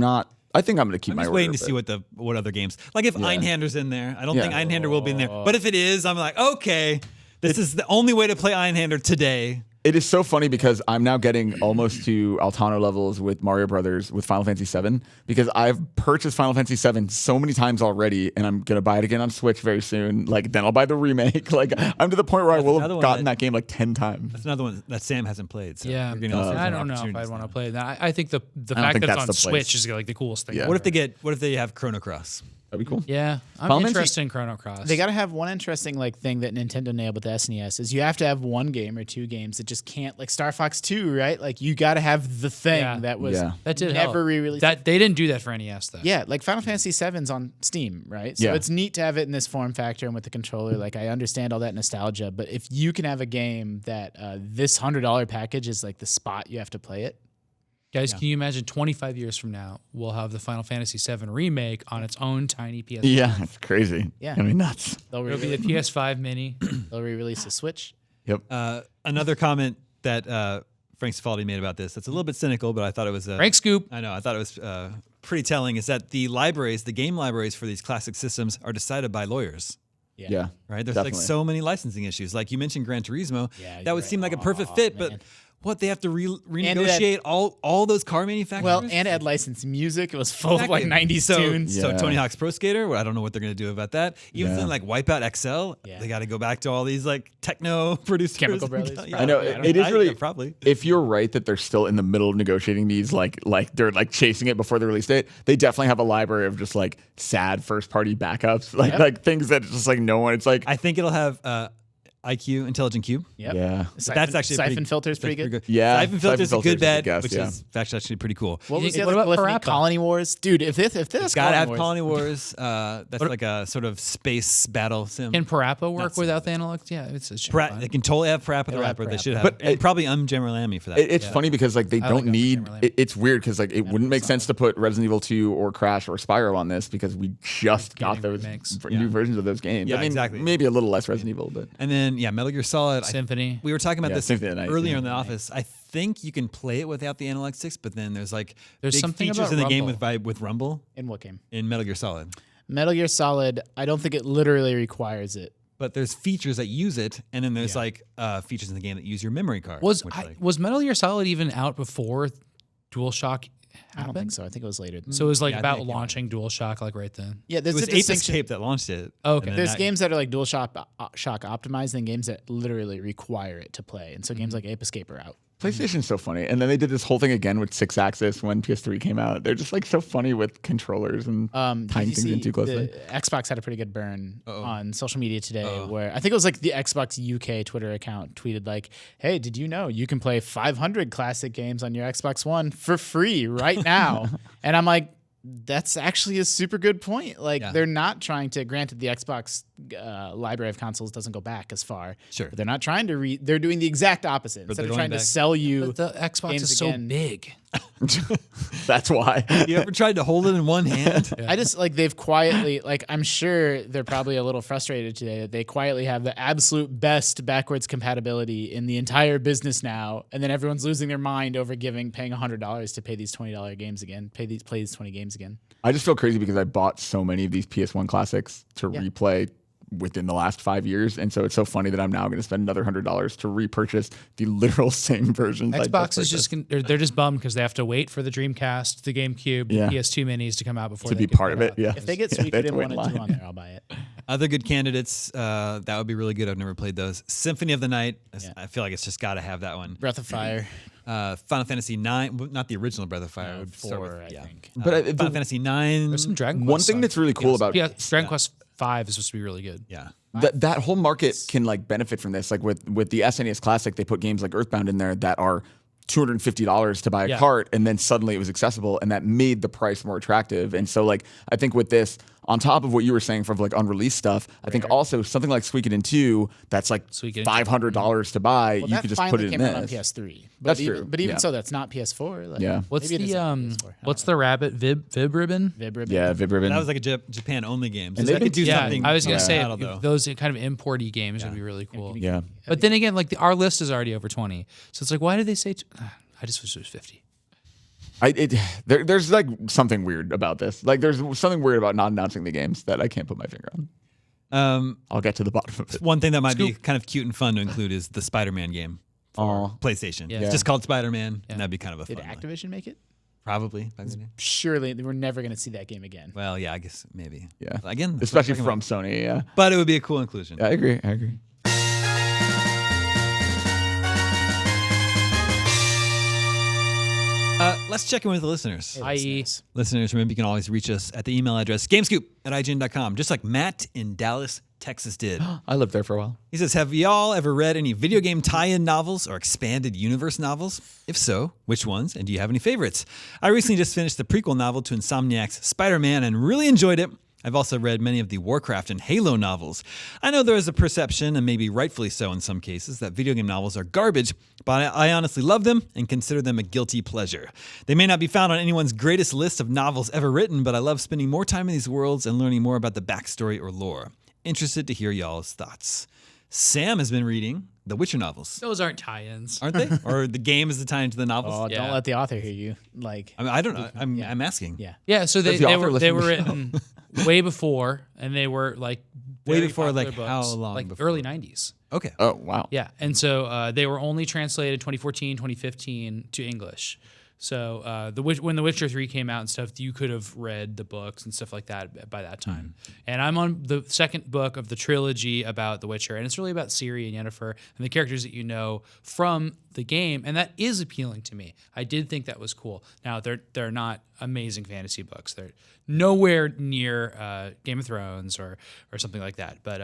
think I'm going to keep I'm my just order. waiting to see what other games. Like if Einhander's in there. I don't think Einhander will be in there. But if it is, I'm like, okay, this is the only way to play Einhander today. It is so funny because I'm now getting almost to Altano levels with Mario Brothers with Final Fantasy VII, because I've purchased Final Fantasy VII so many times already, and I'm gonna buy it again on Switch very soon. Like, then I'll buy the remake. Like, I'm to the point where I will have gotten that game like 10 times. That's another one that Sam hasn't played. So yeah, I don't know if I'd want to play that. I think the fact that it's on Switch is like the coolest thing. Yeah. What if they have Chrono Cross? That'd be cool. Yeah, I'm interested in Chrono Cross. They got to have one interesting thing that Nintendo nailed with the SNES is you have to have one game or two games that just can't, like Star Fox 2, right? Like, you got to have the thing that was that did never re-released. That they didn't do that for NES though. Yeah, like Final Fantasy VII's on Steam, right? So it's neat to have it in this form factor and with the controller. Like, I understand all that nostalgia, but if you can have a game that this $100 package is like the spot you have to play it. Guys, can you imagine 25 years from now, we'll have the Final Fantasy VII remake on its own tiny PS5? Yeah, it's crazy. Yeah. I mean, nuts. It'll be the PS5 mini. They'll re-release the Switch. Yep. Another comment that Frank Cifaldi made about this that's a little bit cynical, but I thought it was... Frank Scoop. I know. I thought it was pretty telling, is that the game libraries for these classic systems are decided by lawyers. Yeah. Right? There's definitely. like so many licensing issues. Like you mentioned Gran Turismo. Yeah, that would seem like a perfect fit, man. but... What, they have to renegotiate all those car manufacturers? Well, and add licensed music. It was full of like 90s tunes. So Tony Hawk's Pro Skater, well, I don't know what they're going to do about that. Even something like Wipeout XL, they got to go back to all these like techno producers. Chemical Brothers. I know. It is really... probably. If you're right that they're still in the middle of negotiating these, like they're like chasing it before the release date, they definitely have a library of just like sad first-party backups. Like things that just like no one... It's like... I think it'll have... IQ, Intelligent Cube. Yep. Yeah. That's actually Siphon Filter's pretty good. Yeah. Siphon Filter's a good bet, guess, which is actually pretty cool. What was What the about other Parappa? Colony Wars? Dude, if this Gotta Colony have Wars, Colony Wars. That's like a sort of space battle sim. Can Parappa work without the analog? Yeah, it's a They can totally have Parappa the It'll have Rapper. They Parappa. should have. But and probably Gemmerlami for that. It's funny because like they don't like need... Timberland. It's weird because like it wouldn't make sense to put Resident Evil 2 or Crash or Spyro on this because we just got those remakes. new versions of those games. Yeah, I mean, exactly. maybe a little less Resident Evil, but... And then, Metal Gear Solid. Symphony. We were talking about this Symphony of the Night, earlier yeah. in the office. I think you can play it without the analog sticks, but then there's like There's big something features about in the game Rumble. with Rumble in what game? in Metal Gear Solid. Metal Gear Solid, I don't think it literally requires it. But there's features that use it, and then there's like features in the game that use your memory card. Was which, like, was Metal Gear Solid even out before DualShock happened? I don't think so. I think it was later. So it was like Yeah, I about think it came launching DualShock like right then. Yeah, it there's was a Ape distinction. Escape that launched it. Oh, okay. And then There's that- games that are like DualShock optimized and games that literally require it to play. And so games like Ape Escape are out. PlayStation's so funny. And then they did this whole thing again with 6-axis when PS3 came out. They're just like so funny with controllers and tying things in too closely. Xbox had a pretty good burn on social media today where I think it was like the Xbox UK Twitter account tweeted like, hey, did you know you can play 500 classic games on your Xbox One for free right now? And I'm like, that's actually a super good point. Like they're not trying to, granted the Xbox library of consoles doesn't go back as far. Sure. But they're not trying to they're doing the exact opposite. Instead of trying to sell you But the Xbox is so big. That's why. You ever tried to hold it in one hand? I just like they've quietly, like I'm sure they're probably a little frustrated today that they quietly have the absolute best backwards compatibility in the entire business now, and then everyone's losing their mind over paying $100 to pay these $20 games again, play these 20 games again. I just feel crazy because I bought so many of these PS1 classics to replay within the last 5 years, and so it's so funny that I'm now going to spend another $100 to repurchase the literal same versions. Xbox is just they're just bummed because they have to wait for the Dreamcast, the GameCube, the PS2 minis to come out before to they be part of it. Yeah, if they get Suikoden 1 and 2 on there, I'll buy it. Other good candidates, that would be really good. I've never played those. Symphony of the Night, I feel like it's just got to have that one. Breath of Fire. Final Fantasy 9, not the original Breath of Fire. No, 4, I think. But Final Fantasy 9. There's some Dragon Quest. one thing that's really cool about Dragon Quest 5 is supposed to be really good. Yeah. that whole market can like benefit from this. Like with the SNES Classic, they put games like Earthbound in there that are $250 to buy a cart, and then suddenly it was accessible, and that made the price more attractive. And so like I think with this, on top of what you were saying for like unreleased stuff, I think also something like Suikoden 2 that's like $500 to buy, you could just put it in this. That finally came out on this. PS3. That's true. But even so, that's not PS4. Like, Yeah. What's maybe it is on the PS4. what's the rabbit Vib Ribbon? Vib Ribbon? Yeah, Vib Ribbon. That was like a Japan only game. So And they they've could been- do something. I was gonna say battle, though. those kind of importy games would be really cool. yeah. But then again, like our list is already over 20, so it's like, why did they say? I just wish it was 50. There's like something weird about this. Like there's something weird about not announcing the games that I can't put my finger on. I'll get to the bottom of it. One thing that might be kind of cute and fun to include is the Spider-Man game for PlayStation. Yeah. It's just called Spider-Man, and that'd be kind of a Did fun one. Activision make it? Probably. Back in the day. Surely we're never going to see that game again. Well, yeah, I guess maybe. Yeah. Again, that's what I'm Especially talking from about. Sony, yeah. But it would be a cool inclusion. I agree. Let's check in with the listeners. I.e., Listeners, remember you can always reach us at the email address gamescoop@ign.com, just like Matt in Dallas, Texas did. I lived there for a while. He says, have y'all ever read any video game tie-in novels or expanded universe novels? If so, which ones? And do you have any favorites? I recently just finished the prequel novel to Insomniac's Spider-Man and really enjoyed it. I've also read many of the Warcraft and Halo novels. I know there is a perception, and maybe rightfully so in some cases, that video game novels are garbage, but I honestly love them and consider them a guilty pleasure. They may not be found on anyone's greatest list of novels ever written, but I love spending more time in these worlds and learning more about the backstory or lore. Interested to hear y'all's thoughts. Sam has been reading the Witcher novels. those aren't tie-ins. Aren't they? Or the game is the tie into the novels? Oh, Yeah. don't let the author hear you. Like, I mean, I don't know. I'm asking. yeah. Yeah, so Does the they author were listen to the written way before, and they were like Way very before, like, popular how books, long like before? early 90s. Okay. Oh, wow. Yeah, and so they were only translated 2014, 2015 to English. So when The Witcher 3 came out and stuff, you could have read the books and stuff like that by that time. And I'm on the second book of the trilogy about The Witcher, and it's really about Ciri and Yennefer and the characters that you know from the game, and that is appealing to me. I did think that was cool. Now, they're not amazing fantasy books. They're nowhere near Game of Thrones or something like that, but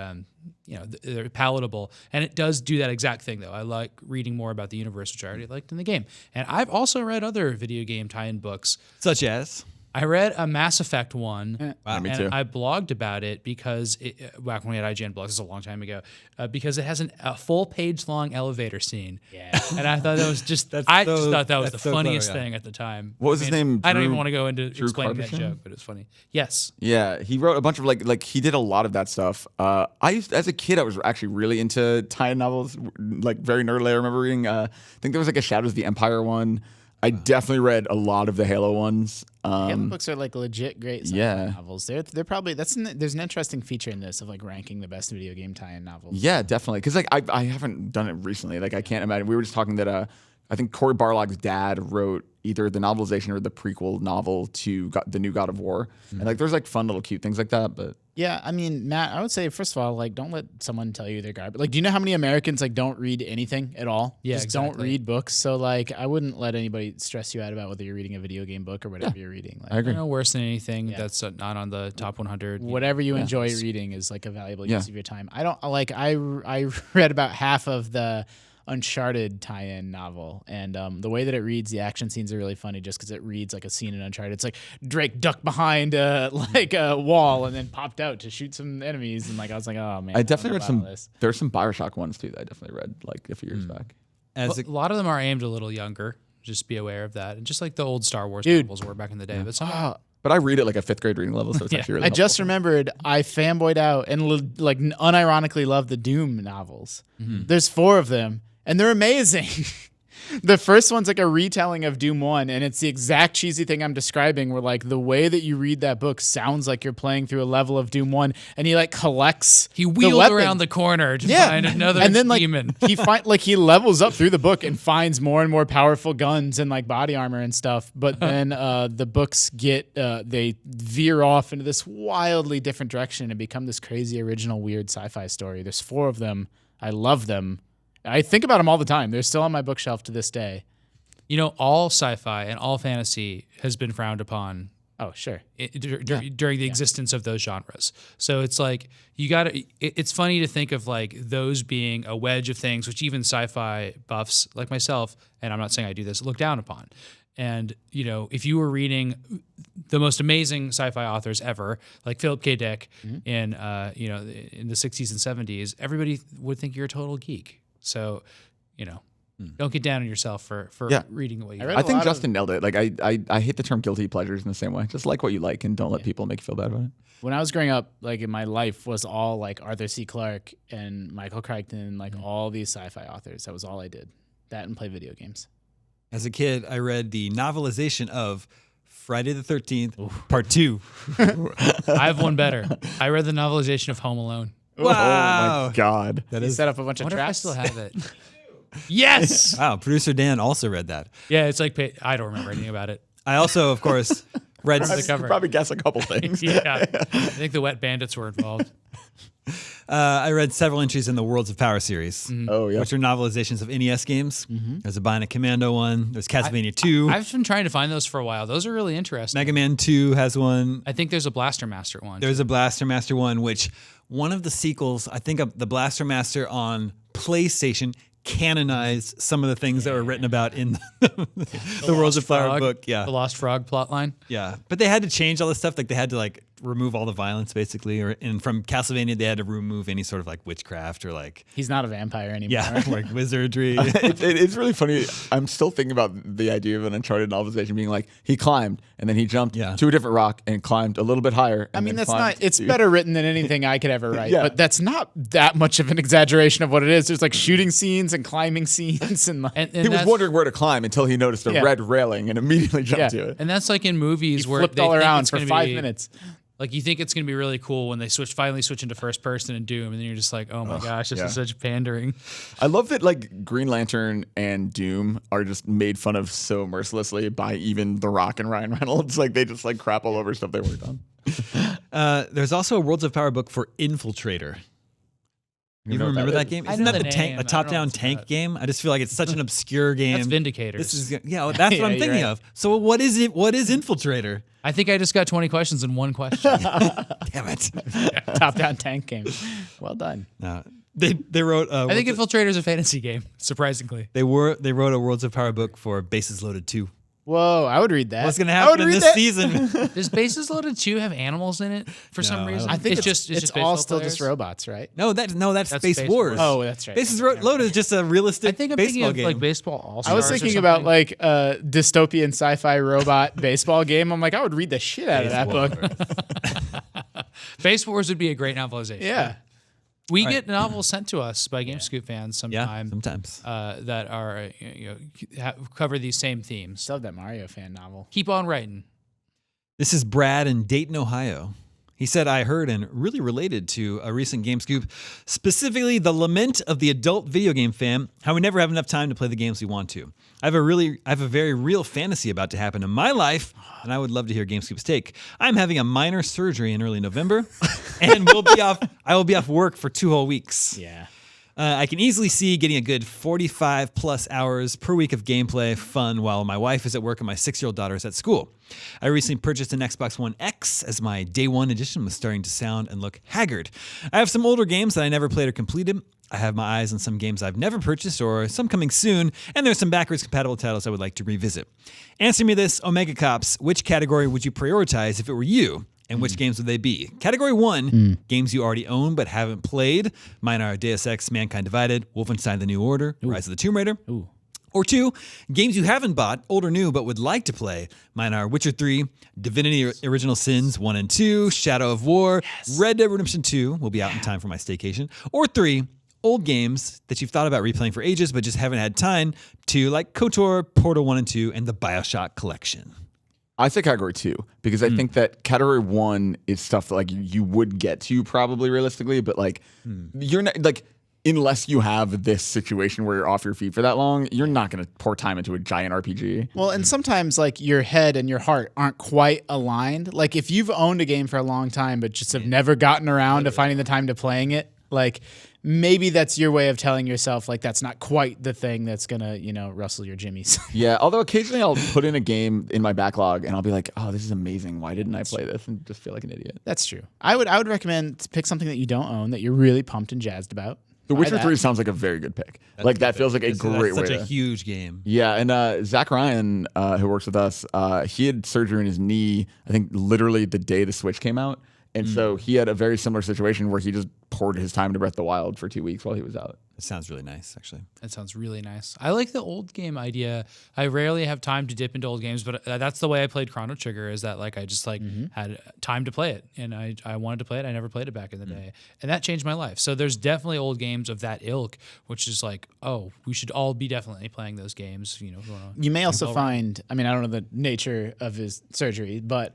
they're palatable, and it does do that exact thing, though. I like reading more about the universe, which I already liked in the game. And I've also read other video game tie-in books. Such as? I read a Mass Effect one, me and too. I blogged about it because back when we had IGN blogs, this is a long time ago, because it has a full page-long elevator scene. Yeah. And I thought that was just, That's I so- just thought that was the that's so funniest clever, yeah. thing at the time. What was his name? I don't Drew- even want to go into Drew explaining that Karpyshyn? joke, but it's funny. Yes. Yeah, he wrote a bunch of like he did a lot of that stuff. As a kid, I was actually really into tie-in novels, like very nerdly. I remember reading. I think there was like a Shadows of the Empire one. I definitely read a lot of the Halo ones. Halo books are like legit great sci-fi yeah. novels. They're probably there's an interesting feature in this of like ranking the best video game tie-in novels. Yeah, definitely. Because like I haven't done it recently. Like I can't imagine. We were just talking that I think Cory Barlog's dad wrote either the novelization or the prequel novel to the new God of War, and like there's like fun little cute things like that. But Yeah, I mean, Matt, I would say first of all, like, don't let someone tell you they're garbage. Like, do you know how many Americans like don't read anything at all? Yeah, just exactly. don't read books. So like, I wouldn't let anybody stress you out about whether you're reading a video game book or whatever you're reading. Like, I agree. No worse than anything that's not on the top 100. whatever you enjoy reading is like a valuable use of your time. I don't like. I read about half of the Uncharted tie-in novel, and the way that it reads, the action scenes are really funny just because it reads like a scene in Uncharted. It's like Drake ducked behind like a wall and then popped out to shoot some enemies, and like I was like, oh man, I definitely read some. This. There's some Bioshock ones too that I definitely read like a few years back. As A lot of them are aimed a little younger. Just be aware of that, and just like the old Star Wars Dude. novels were back in the day. But some But I read it like a 5th grade reading level, so it's actually really I just remembered I fanboyed out and like unironically love the Doom novels. There's 4 of them, and they're amazing. The first one's like a retelling of Doom 1, and it's the exact cheesy thing I'm describing, where like the way that you read that book sounds like you're playing through a level of Doom 1, and he like collects he the wheeled weapon. around the corner to find another and then like demon. he levels up through the book and finds more and more powerful guns and like body armor and stuff. But then the books get they veer off into this wildly different direction and become this crazy original weird sci-fi story. There's 4 of them. I love them. I think about them all the time. They're still on my bookshelf to this day. You know, all sci-fi and all fantasy has been frowned upon Oh, sure. during the existence of those genres. So it's like you got to. It's funny to think of like those being a wedge of things, which even sci-fi buffs like myself, and I'm not saying I do this, look down upon. And you know, if you were reading the most amazing sci-fi authors ever, like Philip K. Dick in in the 60s and 70s, everybody would think you're a total geek. So, you know, don't get down on yourself for reading what you read I think Justin nailed it. Like I hate the term guilty pleasures in the same way. Just like what you like and don't let people make you feel bad about it. When I was growing up, like in my life was all like Arthur C. Clarke and Michael Crichton, like all these sci-fi authors. That was all I did. That and play video games. As a kid, I read the novelization of Friday the 13th, Part 2. I have one better. I read the novelization of Home Alone. Wow. Oh my God. That You is set up a bunch I of wonder if I traps. still have it. Yes. wow. Producer Dan also read that. Yeah, it's like I don't remember anything about it. I also, of course, read. the cover. Probably guess a couple things. Yeah, I think the Wet Bandits were involved. I read several entries in the Worlds of Power series, Oh yeah. which are novelizations of NES games. There's a Bionic Commando one. There's Castlevania 2. I've been trying to find those for a while. Those are really interesting. Mega Man 2 has one. I think there's a Blaster Master one. There's a Blaster Master one, which one of the sequels, I think of the Blaster Master on PlayStation, canonized some of the things that were written about in the Worlds of Power book. Yeah. The Lost Frog plotline. Yeah. But they had to change all this stuff. Like they had to like remove all the violence basically. And from Castlevania, they had to remove any sort of like witchcraft or like, He's not a vampire anymore. yeah, like wizardry. It's really funny. I'm still thinking about the idea of an Uncharted novelization being like he climbed and then he jumped to a different rock and climbed a little bit higher. I mean, then that's climbed not. It's to- better written than anything I could ever write. Yeah. But that's not that much of an exaggeration of what it is. There's like shooting scenes and climbing scenes and like. And He was that's, wondering where to climb until he noticed a Yeah. red railing and immediately jumped Yeah. to it. and that's like in movies he where flipped they all think around it's for gonna 5 be- minutes. Like you think it's going to be really cool when they finally switch into first person in Doom, and then you're just like, oh my gosh, this is such pandering. I love that like Green Lantern and Doom are just made fun of so mercilessly by even The Rock and Ryan Reynolds. Like they just like crap all over stuff they worked on. There's also a Worlds of Power book for Infiltrator. You know what remember that that is? game? I Isn't know that the the name. tank, I a don't know top-down what's tank that. game? I just feel like it's such an obscure game. That's Vindicators. This is well, that's Yeah, what I'm you're thinking right. of. So what is it? What is Infiltrator? I think I just got 20 questions in one question. Damn it! Top down tank game. Well done. No, they wrote. I think Infiltrator is a fantasy game, surprisingly. they wrote a Worlds of Power book for Bases Loaded 2. Whoa, I would read that. What's going to I would happen in read this that. season? Does Bases Loaded 2 have animals in it for some reason? I think it's just all baseball still just players? robots, right? that's That's Space Space Wars. Wars. Oh, that's right. Bases Loaded is just a realistic I think I'm baseball thinking of game. like baseball all I was thinking about like a dystopian sci-fi robot baseball game. I'm like, I would read the shit out of that book. Base Wars would be a great novelization. Yeah. We get novels sent to us by GameScoop fans yeah, sometime sometimes. that are cover these same themes. Still have that Mario fan novel. Keep on writing. This is Brad in Dayton, Ohio. He said, I heard and really related to a recent Game Scoop, specifically the lament of the adult video game fan, how we never have enough time to play the games we want to. I have a very real fantasy about to happen in my life, and I would love to hear Game Scoop's take. I'm having a minor surgery in early November, and I will be off work for 2 whole weeks. Yeah. I can easily see getting a good 45 plus hours per week of gameplay fun while my wife is at work and my 6-year-old daughter is at school. I recently purchased an Xbox One X as my day one edition was starting to sound and look haggard. I have some older games that I never played or completed. I have my eyes on some games I've never purchased or some coming soon, and there's some backwards compatible titles I would like to revisit. Answer me this, Omega Cops, which category would you prioritize if it were you? And which games would they be? Category 1, games you already own but haven't played. Mine are Deus Ex, Mankind Divided, Wolfenstein The New Order, Rise of the Tomb Raider. Or 2, games you haven't bought, old or new, but would like to play. Mine are Witcher 3, Divinity Original Sins 1 and 2, Shadow of War, Red Dead Redemption 2 will be out in time for my staycation. Or 3, old games that you've thought about replaying for ages but just haven't had time to, like KOTOR, Portal 1 and 2, and the BioShock collection. I say category 2 because I think that category 1 is stuff that like you would get to probably realistically, but like you're not like unless you have this situation where you're off your feet for that long, you're not going to pour time into a giant RPG. Well, and sometimes like your head and your heart aren't quite aligned. Like if you've owned a game for a long time but just have never gotten around to finding the time to playing it, like maybe that's your way of telling yourself like that's not quite the thing that's gonna, rustle your jimmies. Yeah, although occasionally I'll put in a game in my backlog and I'll be like, oh, this is amazing. Why didn't I play this? And just feel like an idiot. That's true. I would recommend pick something that you don't own that you're really pumped and jazzed about. The Witcher 3 sounds like a very good pick. That feels like a great way. Such a huge game. Yeah, and Zach Ryan, who works with us, he had surgery in his knee, I think literally the day the Switch came out. And so he had a very similar situation where he just poured his time into Breath of the Wild for 2 weeks while he was out. It sounds really nice, actually. That sounds really nice. I like the old game idea. I rarely have time to dip into old games, but that's the way I played Chrono Trigger. Is that like I just had time to play it, and I wanted to play it. I never played it back in the day, and that changed my life. So there's definitely old games of that ilk, which is like, oh, we should all be definitely playing those games. You may also find. I mean, I don't know the nature of his surgery, but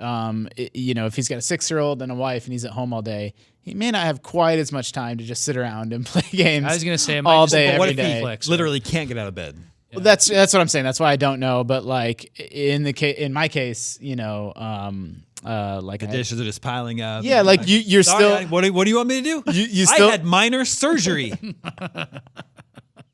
if he's got a 6-year-old and a wife and he's at home all day, he may not have quite as much time to just sit around and play games. I was going to say all day, every what if day. he literally can't get out of bed? Well, that's what I'm saying. That's why I don't know. But like in my case, like The dishes are just piling up. Yeah, like you're Sorry, still. what do you want me to do? You still I had minor surgery.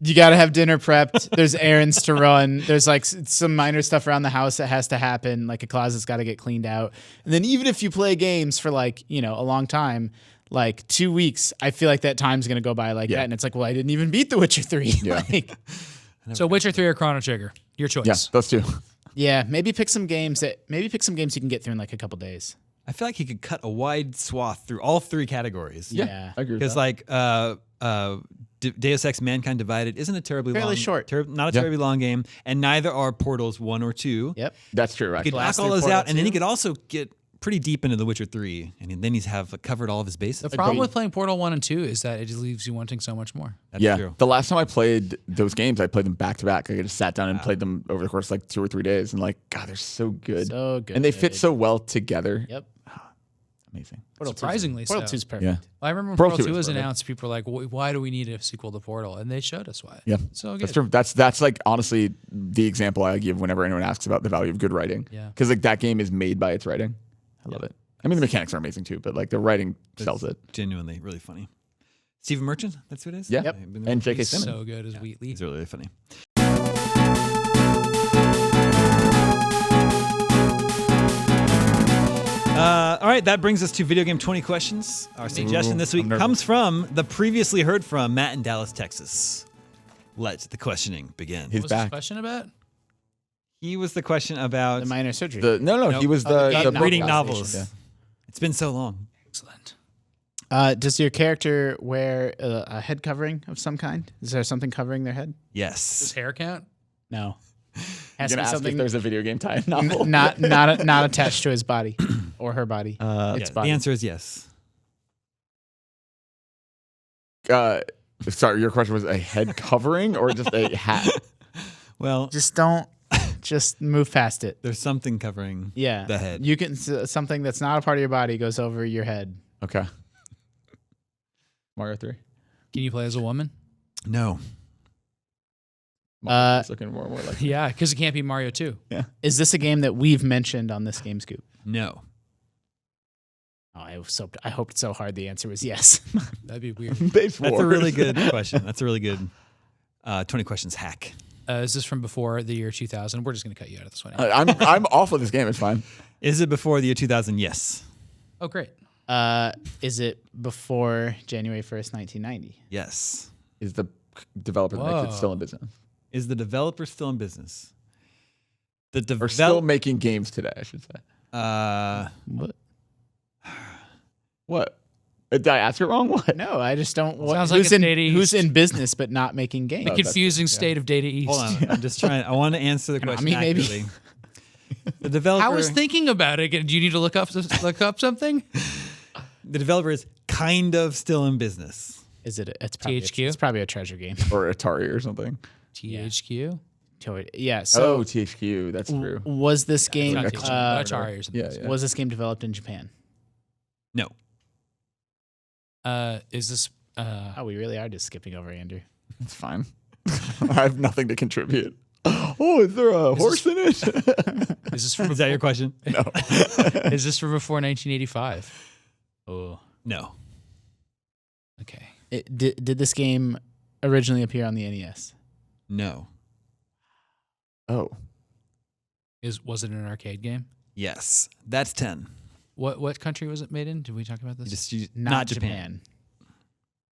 You got to have dinner prepped. There's errands to run. There's like some minor stuff around the house that has to happen. Like a closet's got to get cleaned out. And then even if you play games for like, a long time, like 2 weeks, I feel like that time's going to go by like that. And it's like, well, I didn't even beat The Witcher 3. Yeah. So Witcher 3 or Chrono Trigger, your choice. Yeah, those two. Yeah, maybe pick some games you can get through in like a couple days. I feel like he could cut a wide swath through all 3 categories. Yeah. I agree with Because that. Deus Ex Mankind Divided isn't a terribly Fairly long, short. not a terribly long game, and neither are Portals 1 or 2. Yep. That's true, You right? could knock Blast all through those Portal out, and then 2. he could also get pretty deep into The Witcher 3, and then he's covered all of his bases. The problem with playing Portal 1 and 2 is that it just leaves you wanting so much more. That's Yeah. true. The last time I played those games, I played them back to back. I just sat down and played them over the course of like 2 or 3 days, and like, God, they're so good. So good. And they fit so well together. Yep. Amazing. Surprisingly Portal so. 2's perfect. Yeah. Well, I remember when Portal Portal 2 2 was is perfect. announced, people were like, why do we need a sequel to Portal? And they showed us why. Yeah. So good. That's true. That's like honestly the example I give whenever anyone asks about the value of good writing. Yeah. Because like that game is made by its writing. I love it. I mean, the mechanics are amazing too, but like the writing sells it. Genuinely really funny. Stephen Merchant, that's who it is? Yeah. Yep. And J.K. He's Simmons. so good as Wheatley. He's really, really funny. All right, that brings us to Video Game 20 questions. Our suggestion this week I'm nervous. comes from the previously heard from Matt in Dallas, Texas. Let the questioning begin. He's What was this back. question about? He was the question about The minor surgery. No, he was the the book reading guy. novels. Yeah. It's been so long. Excellent. Does your character wear a head covering of some kind? Is there something covering their head? Does Yes. hair count? No. You're Has to gonna be ask something if there's a video game tie novel. not attached to his body or her body. Yeah, its the body. answer is yes. Sorry, your question was a head covering or just a hat? Well, Just don't Just move past it. There's something covering Yeah. the head. You can something that's not a part of your body goes over your head. Okay. Mario 3. Can you play as a woman? No. Mario's looking more and more like Yeah, because it can't be Mario 2. Is this a game that we've mentioned on this Game Scoop? No. Oh, I hoped so hard the answer was yes. That'd be weird. Base That's a Wars. really good question. That's a really good 20 questions hack. Is this from before the year 2000? We're just going to cut you out of this one. I'm off of this game. It's fine. Is it before the year 2000? Yes. Oh, great. Is it before January 1st, 1990? Yes. Is the developer that makes Whoa. it still in business? Is the developer still in business? The Or still developer. making games today, I should say. What? What? Did I ask it wrong? What? No, I just don't. Sounds like it's Data who's East. in business but not making games? that's- Confusing state of Data East. Hold on. I'm just trying. I want to answer the question Konami, maybe? accurately. The developer. I was thinking about it. Do you need to look up something? The developer is kind of still in business. Is it? It's probably THQ? It's probably a treasure game. Or Atari or something. THQ? Yeah. So Oh, THQ. That's true. was this game? Not Like THQ, Atari or something. Yeah. Was this game developed in Japan? No. Is this? Oh, we really are just skipping over Andrew. It's fine. I have nothing to contribute. Oh, is there a horse in it? Is this from? Is that your question? No. Is this from before 1985? Oh, No. Okay. Did this game originally appear on the NES? No. Oh. was it an arcade game? Yes. That's 10. What country was it made in? Did we talk about this? Not Japan.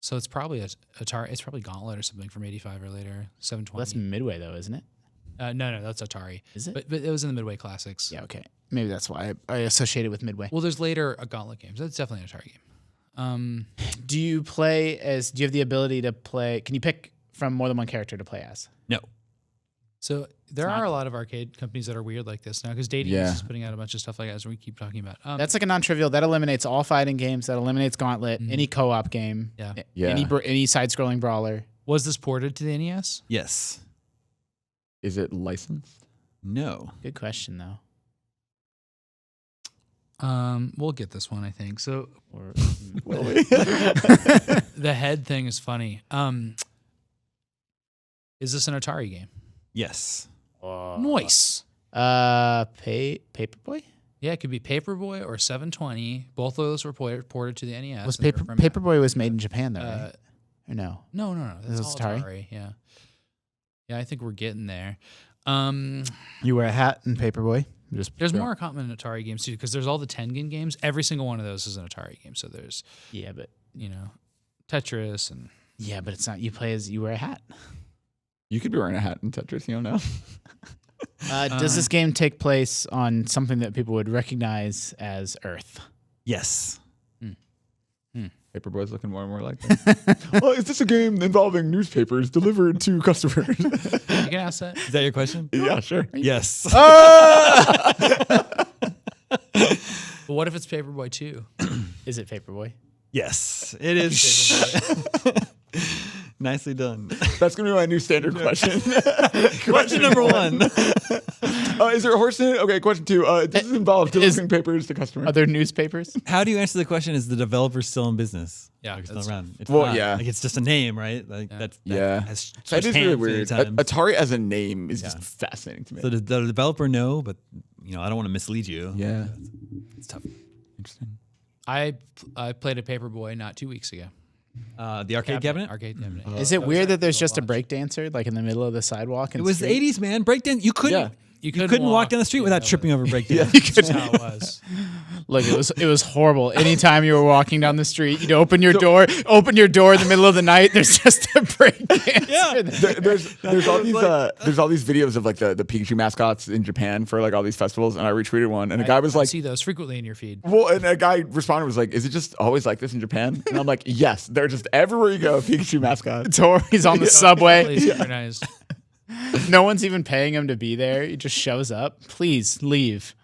So it's probably Atari. It's probably Gauntlet or something from 85 or later. 720. Well, that's Midway though, isn't it? No, that's Atari. Is it? But it was in the Midway Classics. Yeah. Okay. Maybe that's why I associate it with Midway. Well, there's later Gauntlet games. That's definitely an Atari game. Do you have the ability to play? Can you pick from more than one character to play as? No. So there are a lot of arcade companies that are weird like this now because Data Yeah. East is putting out a bunch of stuff like that as we keep talking about. That's like a non-trivial. That eliminates all fighting games. That eliminates Gauntlet. Any co-op game. Yeah. Yeah. Any side-scrolling brawler. Was this ported to the NES? Yes. Is it licensed? No. Good question though. We'll get this one, I think. So Or Will we? the head thing is funny. Is this an Atari game? Yes. Nice. Paperboy. Yeah, it could be Paperboy or 720. Both of those were ported to the NES. Was and they were from- Paperboy was made in Japan though, right? Or no? No. That's This all is Atari? Atari. Yeah. Yeah, I think we're getting there. You wear a hat in Paperboy. There's more common Atari games too, because there's all the Tengen games. Every single one of those is an Atari game. So there's, Yeah, but Tetris and it's not. You wear a hat. You could be wearing a hat in Tetris. You don't know. Does this game take place on something that people would recognize as Earth? Yes. Paperboy's looking more and more like that. Well, is this a game involving newspapers delivered to customers? you can ask that. Is that your question? Yeah, sure. Yes. But what if it's Paperboy 2? Is it Paperboy? Yes. It is. Nicely done. That's going to be my new standard question. Question number 1. Is there a horse in it? Okay, question 2. Does this involve delivering papers to customers? Are there newspapers? How do you answer the question? Is the developer still in business? Yeah, Like, it's that's- still around. It's Well, not. yeah. Like it's just a name, right? Like that Yeah. has That switched is really hands many weird. times. Atari as a name is just fascinating to me. So the developer know, but I don't want to mislead you. Yeah. It's tough. Interesting. I played a Paperboy not 2 weeks ago. The arcade cabinet. Arcade cabinet. Is it weird that there's just a break dancer like in the middle of the sidewalk? It was the 80s, man. Breakdance. You couldn't. Yeah. You couldn't walk down the street without tripping over breakdance. That's how it was. Look, it was horrible. Anytime you were walking down the street, you'd open your door in the middle of the night. There's just a break dancer. Yeah. There's all these videos of like the Pikachu mascots in Japan for like all these festivals, and I retweeted one, and a guy was I like, see those frequently in your feed. well, and a guy responded was like, is it just always like this in Japan? And I'm like, yes, they're just everywhere you go, Pikachu mascots. He's on the subway. Totally synchronized. No one's even paying him to be there. He just shows up. Please leave.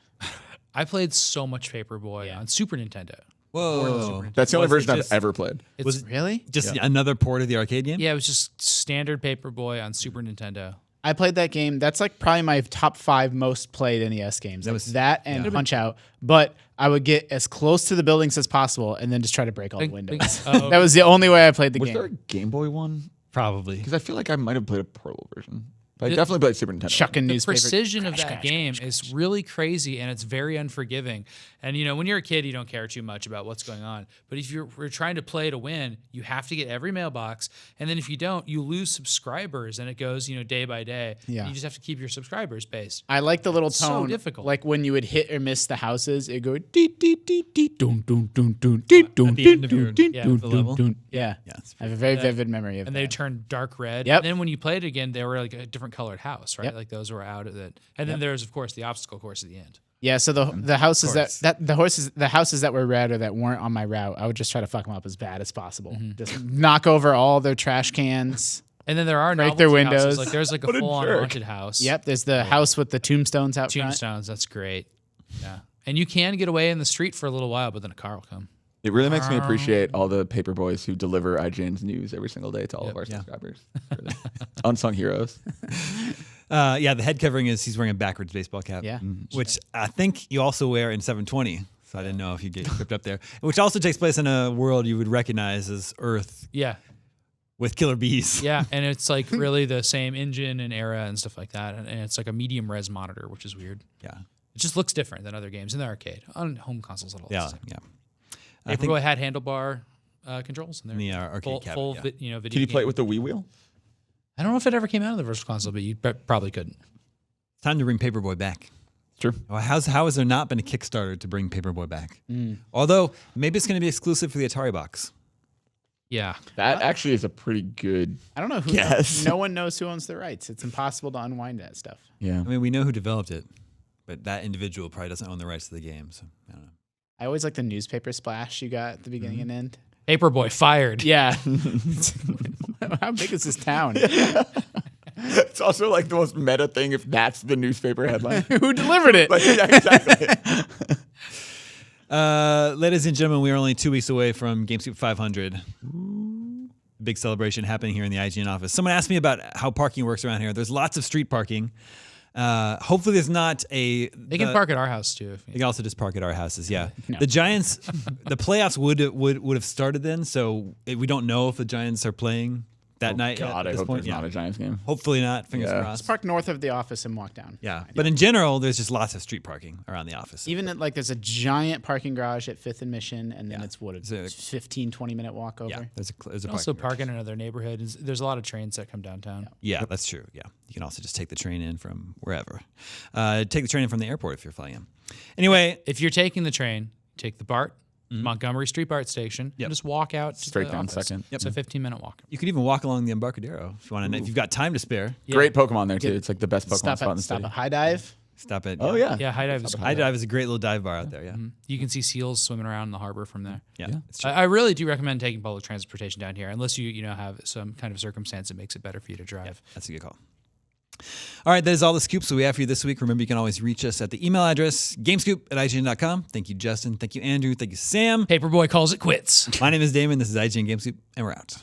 I played so much Paperboy on Super Nintendo. Whoa. That's the only Was it version I've just- ever played. It's, Really? Just another port of the arcade game? yeah, it was just standard Paperboy on Super Nintendo. I played that game. That's like probably my top 5 most played NES games. That and Punch Out. But I would get as close to the buildings as possible and then just try to break all the windows. That was the only way I played the Was game. there a Game Boy one? Probably. Because I feel like I might have played a portable version. But I definitely played Super Nintendo. Chucking The newspaper. precision of that game is really crazy, and it's very unforgiving. And when you're a kid, you don't care too much about what's going on. But if you're trying to play to win, you have to get every mailbox. And then if you don't, you lose subscribers, and it goes day by day. Yeah. You just have to keep your subscribers based. I like the little So tone. difficult. Like when you would hit or miss the houses, it'd go dee dee dee dee doon doon doon doon dee doon At the doon end of your- doon yeah, doon the level. doon. Yeah. it's I have a very vivid memory of And that. they turn dark red. Yep. And then when you played it again, they were like a different colored house, right? Yep. Like those were out of it. And then there's, of course, the obstacle course at the end. Yeah, so the houses the houses that were red or that weren't on my route, I would just try to fuck them up as bad as possible. Just knock over all their trash cans. And then there are Break their novelty houses. windows. Like there's like a full-on haunted house. Yep, there's the house with the tombstones out front. Tombstones, that's great. Yeah. And you can get away in the street for a little while, but then a car will come. It really makes me appreciate all the paper boys who deliver IGN's news every single day to all of our subscribers. Really. Unsung heroes. The head covering is he's wearing a backwards baseball cap. Yeah. Which I think you also wear in 720. So I didn't know if you get equipped up there. Which also takes place in a world you would recognize as Earth Yeah. with killer bees. Yeah. And it's like really the same engine and era and stuff like that. And it's like a medium res monitor, which is weird. Yeah. It just looks different than other games in the arcade. On home consoles, it'll Yeah. look the same. Yeah. I think Paperboy had handlebar controls in there. in the arcade full, cabinet. full yeah. video Can you play it game. with the Wii wheel? I don't know if it ever came out of the Virtual Console, but you probably couldn't. It's time to bring Paperboy back. True. Well, how has there not been a Kickstarter to bring Paperboy back? Although maybe it's going to be exclusive for the Atari box. Yeah. That actually is a pretty good. I don't know who. Yes. No one knows who owns the rights. It's impossible to unwind that stuff. Yeah. I mean, we know who developed it, but that individual probably doesn't own the rights to the game. So I don't know. I always like the newspaper splash you got at the beginning and end. Paperboy fired. Yeah. How big is this town? It's also like the most meta thing if that's the newspaper headline. Who delivered it? Yeah, exactly. Ladies and gentlemen, we are only 2 weeks away from GameScoop 500. Big celebration happening here in the IGN office. Someone asked me about how parking works around here. There's lots of street parking. Hopefully there's not a... They can park at our house, too. They can also just park at our houses, yeah. No. The Giants, the playoffs would have started then, so we don't know if the Giants are playing that night God, at I this hope point. there's not a Giants game. Hopefully not, fingers Yeah. crossed. Park north of the office and walk down. Yeah, but in general, there's just lots of street parking around the office. Even at, there's a giant parking garage at 5th and Mission, and then it's what, So- a 15, 20-minute walk over? Yeah, there's a Also parking. park in another neighborhood. There's a lot of trains that come downtown. Yeah, that's true. Yeah, you can also just take the train in from wherever. Take the train in from the airport if you're flying in. Anyway, If you're taking the train, take the BART, Montgomery Street BART station, and just walk out to Straight the down office. Second. It's a 15-minute walk. you could even walk along the Embarcadero if you want to. If you've got time to spare. Great Pokemon there, too. It's like the best Pokemon Stop spot in the at city. High Dive. Stop it. Oh, yeah. Yeah, High Dive is cool. High Dive is a great little dive bar out there. Yeah, You can see seals swimming around in the harbor from there. yeah, it's true. I really do recommend taking public transportation down here, unless you have some kind of circumstance that makes it better for you to drive. That's a good call. All right, that is all the scoops that we have for you this week. Remember, you can always reach us at the email address, gamescoop@ign.com. Thank you, Justin. Thank you, Andrew. Thank you, Sam. Paperboy calls it quits. My name is Damon. This is IGN GameScoop, and we're out.